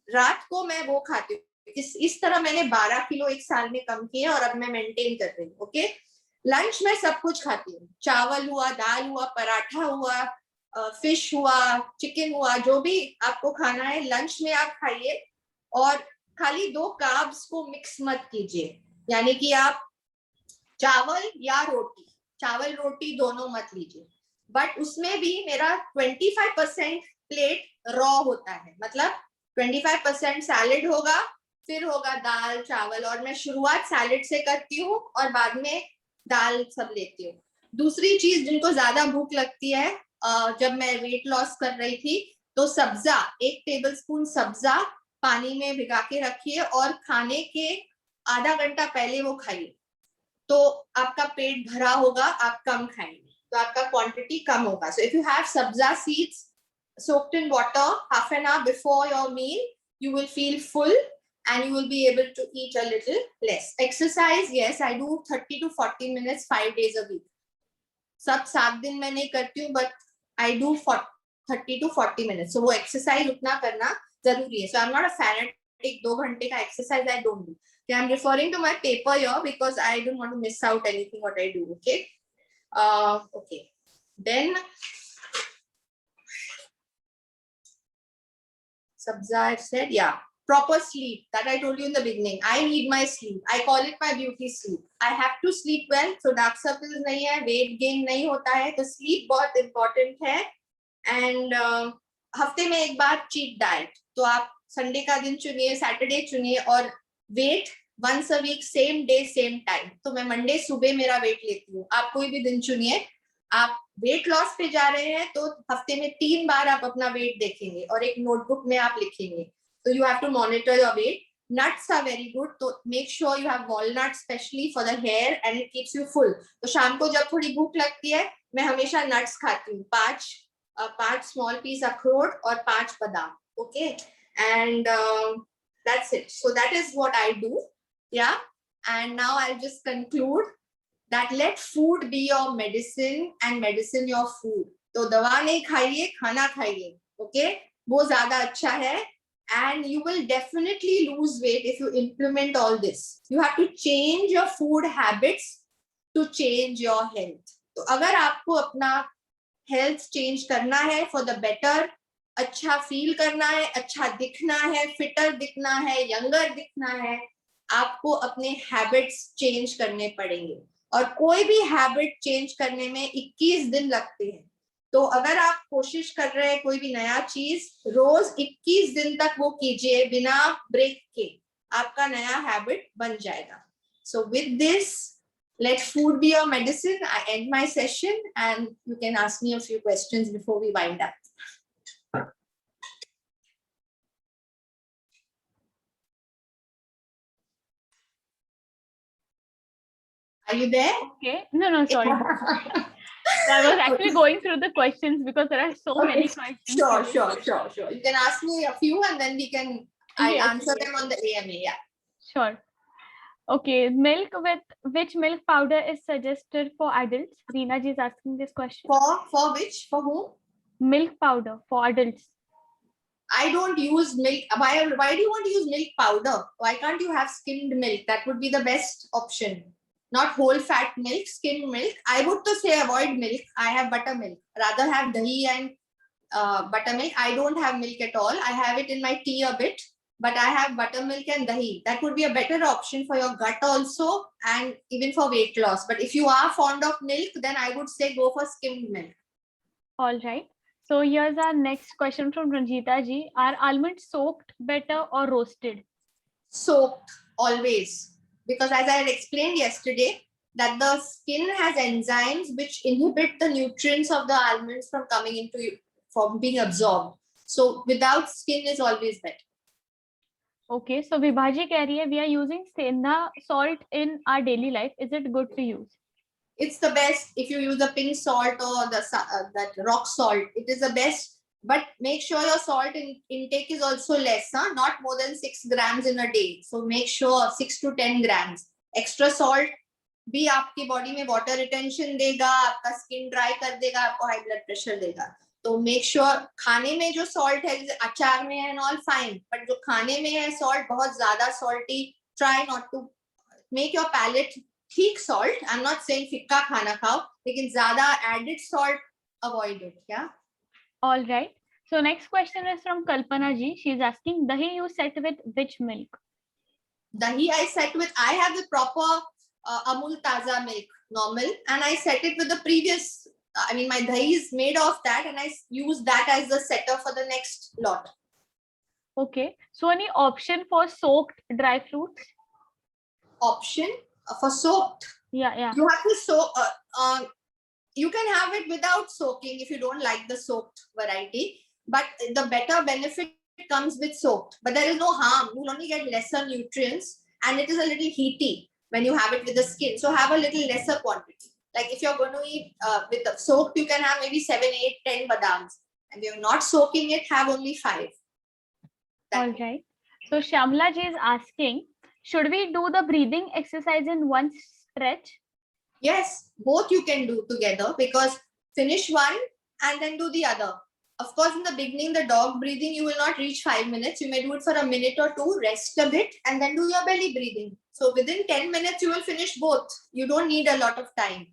S2: रात को मैं वो खाती हूँ. इस तरह मैंने 12 किलो 1 साल में कम किया और अब मैं मेंटेन कर रही हूँ. ओके, लंच में सब कुछ खाती हूँ, चावल हुआ, दाल हुआ, पराठा हुआ, फिश हुआ, चिकन हुआ, जो भी आपको खाना है लंच में आप खाइए. और खाली 2 कार्ब्स को मिक्स मत कीजिए, यानी कि आप चावल या रोटी, चावल रोटी दोनों मत लीजिए. बट उसमें भी मेरा 25% प्लेट रॉ होता है, मतलब 25% सैलेड होगा, फिर होगा दाल चावल, और मैं शुरुआत सैलेड से करती हूँ और बाद में दाल सब लेती हूँ. दूसरी चीज, जिनको ज्यादा भूख लगती है, जब मैं वेट लॉस कर रही थी, तो सब्जा, 1 टेबलस्पून सब्जा पानी में भिगा के रखिए और खाने के आधा घंटा पहले वो खाइए, तो आपका पेट भरा होगा, आप कम खाएंगे, तो आपका क्वांटिटी कम होगा. So if you have sabja seeds soaked in water half an hour before your meal, you will feel full and you will be able to eat a little less. Exercise, yes, I do 30 to 40 minutes 5 days a week. सब 7 दिन मैं नहीं करती हूँ, but I do 30 to 40 minutes. So वो exercise उतना करना जरूरी है. So I'm not a fanatic 2 घंटे का exercise I don't do. Okay, I'm referring to my paper here because I don't want to miss out anything what I do. Okay. Okay. Then Sabza, I've said, yeah. Proper sleep, that I told you in the beginning. I need my sleep. I call it my beauty sleep. I have to sleep well, so dark circles नहीं है, weight gain नहीं होता है, तो sleep बहुत important है. And हफ्ते में एक बार cheat diet, तो आप संडे का दिन चुनिए, सैटरडे चुनिए, और wait once a week, same day, same time. तो मैं मंडे सुबह मेरा वेट लेती हूँ. आप कोई भी दिन चुनिए. आप वेट लॉस पे जा रहे हैं तो हफ्ते में 3 बार आप अपना वेट देखेंगे और एक नोटबुक में आप लिखेंगे. So you have to monitor your weight. Nuts are very good. So make sure you have walnuts, especially for the hair, and it keeps you full. तो शाम को जब थोड़ी भूख लगती है, मैं हमेशा nuts खाती हूँ. 5 small piece अखरोट और 5 बादाम. Okay, and that's it. So that is what I do. Yeah, and now I'll just conclude that let food be your medicine and medicine your food. तो दवा नहीं खाइए, खाना खाइए. Okay, वो ज़्यादा अच्छा है. And you will definitely lose weight if you implement all this. You have to change your food habits to change your health. तो अगर आपको अपना health change करना है for the better, अच्छा feel करना है, अच्छा दिखना है, fitter दिखना है, younger दिखना है, आपको अपने habits change करने पड़ेंगे. और कोई भी habit change करने में 21 दिन लगते हैं. तो अगर आप कोशिश कर रहे हैं कोई भी नया चीज, रोज 21 दिन तक वो कीजिए बिना ब्रेक के, आपका नया हैबिट बन जाएगा. So with this, let food be your medicine. I end my session and you can ask me a few questions before we wind up. Are you there?
S1: Okay. No, sorry. I was actually going through the questions because there are so many questions.
S2: Sure. You can ask me a few and then we can answer them on the AMA. Yeah.
S1: Sure. Okay. Milk with which milk powder is suggested for adults? Reena ji is asking this question.
S2: For which? For whom?
S1: Milk powder for adults.
S2: I don't use milk. Why do you want to use milk powder? Why can't you have skimmed milk? That would be the best option. Not whole fat milk, skimmed milk. I would to say avoid milk. I have buttermilk. Rather have dahi and buttermilk. I don't have milk at all. I have it in my tea a bit, but I have buttermilk and dahi. That would be a better option for your gut also and even for weight loss. But if you are fond of milk, then I would say go for skimmed milk.
S1: All right. So here's our next question from Ranjita ji. Are almonds soaked better or roasted?
S2: Soaked, always. Because as I had explained yesterday, that the skin has enzymes which inhibit the nutrients of the almonds from coming into you, from being absorbed. So without skin is always better.
S1: Okay, so Vibhaji keh rahi hai, we are using Sendha salt in our daily life. Is it good to use?
S2: It's the best if you use the pink salt or the that rock salt. It is the best. But make sure your salt intake is also less, huh? Not more than 6 grams in a day. So make sure 6 to 10 grams. Extra salt भी आपकी body में water retention देगा, आपका skin dry कर देगा, आपको high blood pressure देगा. तो make sure खाने में जो salt है, अचार में है and all fine. But जो खाने में है salt बहुत ज़्यादा salty, try not to make your palate ठीक salt. I'm not saying फिक्का खाना खाओ, लेकिन ज़्यादा added salt avoid it. Yeah.
S1: All right. So next question is from Kalpana ji. She is asking, dahi you set with which milk?
S2: Dahi I set with, I have the proper Amul Taza milk, normal, and I set it with the previous, my dahi is made of that and I use that as the setter for the next lot.
S1: Okay. So any option for soaked dry fruits?
S2: Option for soaked?
S1: Yeah.
S2: You have to soak, you can have it without soaking if you don't like the soaked variety, but the better benefit comes with soaked. But there is no harm. You will only get lesser nutrients and it is a little heaty when you have it with the skin. So have a little lesser quantity. Like if you're going to eat with the soaked, you can have maybe 7, 8, 10 badams. And if you're not soaking it, have only 5.
S1: All right. So Shamla ji is asking, should we do the breathing exercise in one stretch?
S2: Yes, both you can do together because finish one and then do the other. Of course, in the beginning, the dog breathing, you will not reach 5 minutes. You may do it for a minute or two, rest a bit, and then do your belly breathing. So within 10 minutes, you will finish both. You don't need a lot of time.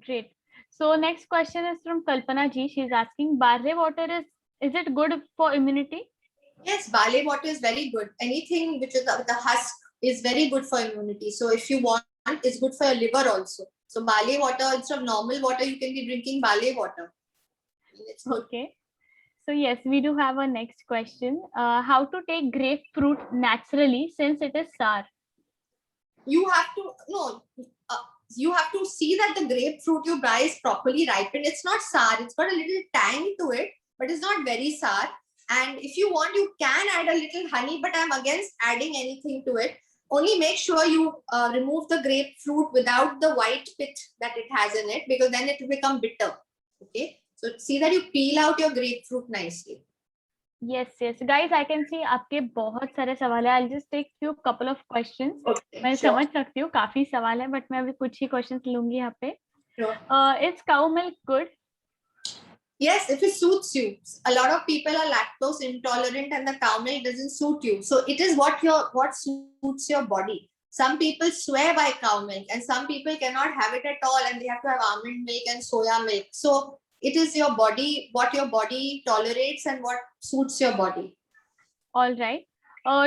S1: Great. So next question is from Kalpana ji. She is asking, barley water is it good for immunity?
S2: Yes, barley water is very good. Anything which is with the husk is very good for immunity. So if you want, it's good for your liver also. So barley water, instead of normal water, you can be drinking barley water.
S1: Okay. So yes, we do have a next question. How to take grapefruit naturally since it is sour?
S2: You have to see that the grapefruit you buy is properly ripened. It's not sour. It's got a little tang to it, but it's not very sour. And if you want, you can add a little honey, but I'm against adding anything to it. Only make sure you remove the grapefruit without the white pit that it has in it, because then it will become bitter. Okay, so see that you peel out your grapefruit nicely.
S1: Yes, yes. Guys, I can see आपके बहुत सारे सवाल है. I'll just take few couple of questions.
S2: Okay,
S1: मैं
S2: sure.
S1: समझ सकती हूँ काफी सवाल है, but मैं अभी कुछ ही questions लूंगी यहाँ पे.
S2: Sure.
S1: Is cow milk good?
S2: Yes, if it suits you. A lot of people are lactose intolerant and the cow milk doesn't suit you. So it is what suits your body. Some people swear by cow milk and some people cannot have it at all and they have to have almond milk and soya milk. So it is your body, what your body tolerates and what suits your body.
S1: All right.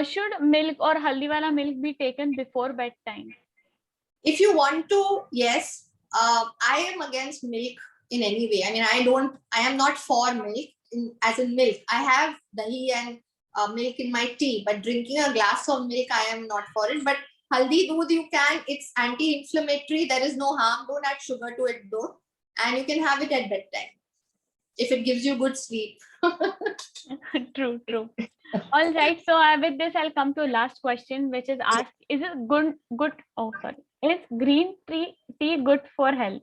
S1: Should milk or haldi wala milk be taken before bedtime?
S2: If you want to, yes. I am against milk in any way. I mean, I am not for milk as in milk. I have dahi and milk in my tea, but drinking a glass of milk, I am not for it. But haldi doodh, you can, it's anti-inflammatory. There is no harm. Don't add sugar to it though. And you can have it at bedtime if it gives you good sleep.
S1: True, true. All right. So with this, I'll come to last question, which is asked, is it good? Oh, sorry. Is green tea good for health?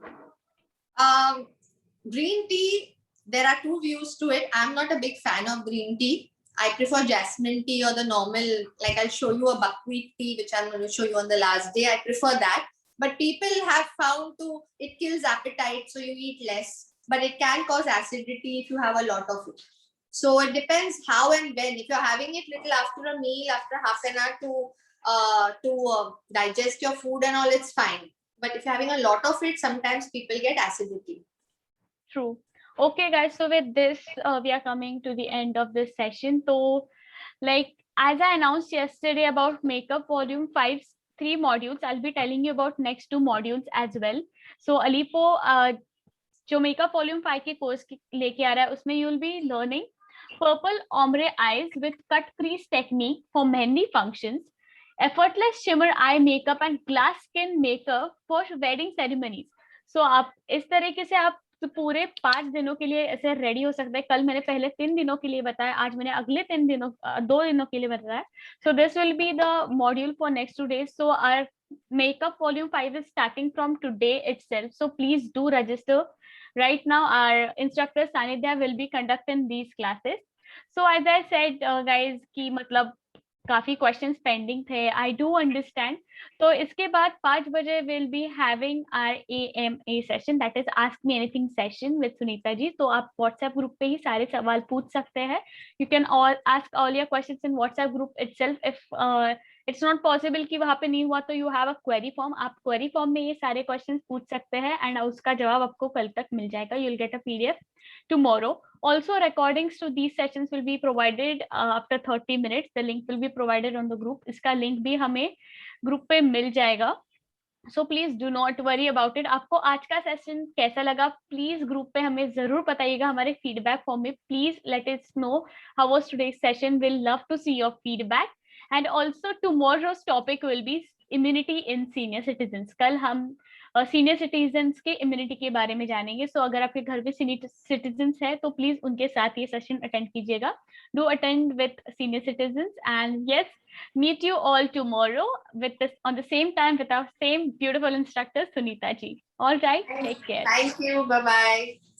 S2: Green tea, there are two views to it. I'm not a big fan of green tea. I prefer jasmine tea or the normal, like I'll show you a buckwheat tea, which I'm going to show you on the last day. I prefer that. But people have found it kills appetite, so you eat less. But it can cause acidity if you have a lot of it. So it depends how and when. If you're having it little after a meal, after half an hour to digest your food and all, it's fine. But if you're having a lot of it, sometimes people get acidity.
S1: True. Okay, guys. So with this, we are coming to the end of this session. So, like as I announced yesterday about Makeup Volume 5, 3 modules, I'll be telling you about next 2 modules as well. So Alipo, जो Makeup Volume 5 के course लेके आ रहा है, उसमें you'll be learning purple ombre eyes with cut crease technique for mehndi functions, effortless shimmer eye makeup and glass skin makeup for wedding ceremonies. So आप इस तरीके से आप पूरे 5 दिनों के लिए ऐसे रेडी हो सकते हैं. कल मैंने पहले 3 दिनों के लिए बताया, आज मैंने अगले 2 दिनों के लिए बताया. So this will be the module for next 2 days. So our Makeup Volume 5 is starting from today itself. So please do register. Right now, our instructor Sanidhya will be conducting these classes. So as I said, guys, कि मतलब काफी questions pending थे. I do understand. तो इसके बाद 5 बजे we'll be having our AMA session, that is Ask Me Anything session with Sunita जी. तो आप WhatsApp group पे ही सारे सवाल पूछ सकते हैं. You can ask all your questions in WhatsApp group itself. If it's not possible कि वहाँ पे नहीं हुआ, तो you have a query form. आप query form में ये सारे questions पूछ सकते हैं and उसका जवाब आपको कल तक मिल जाएगा. You'll get a PDF tomorrow. Also, recordings to these sessions will be provided after 30 minutes. The link will be provided on the group. इसका link भी हमें group पे मिल जाएगा. So please do not worry about it. आपको आज का session कैसा लगा? Please group पे हमें जरूर बताइएगा हमारे feedback form में. Please let us know how was today's session. We'll love to see your feedback. And also tomorrow's topic will be immunity in senior citizens. कल हम सीनियर सिटीजन्स के इम्यूनिटी के बारे में जानेंगे. सो अगर आपके घर पे सीनियर सिटीजन्स है तो प्लीज उनके साथ ये सेशन अटेंड कीजिएगा. Do attend with senior citizens and yes, meet you all tomorrow with this on the same time with our same beautiful instructor Sunita ji. All right, take care.
S2: Thank you. Bye bye.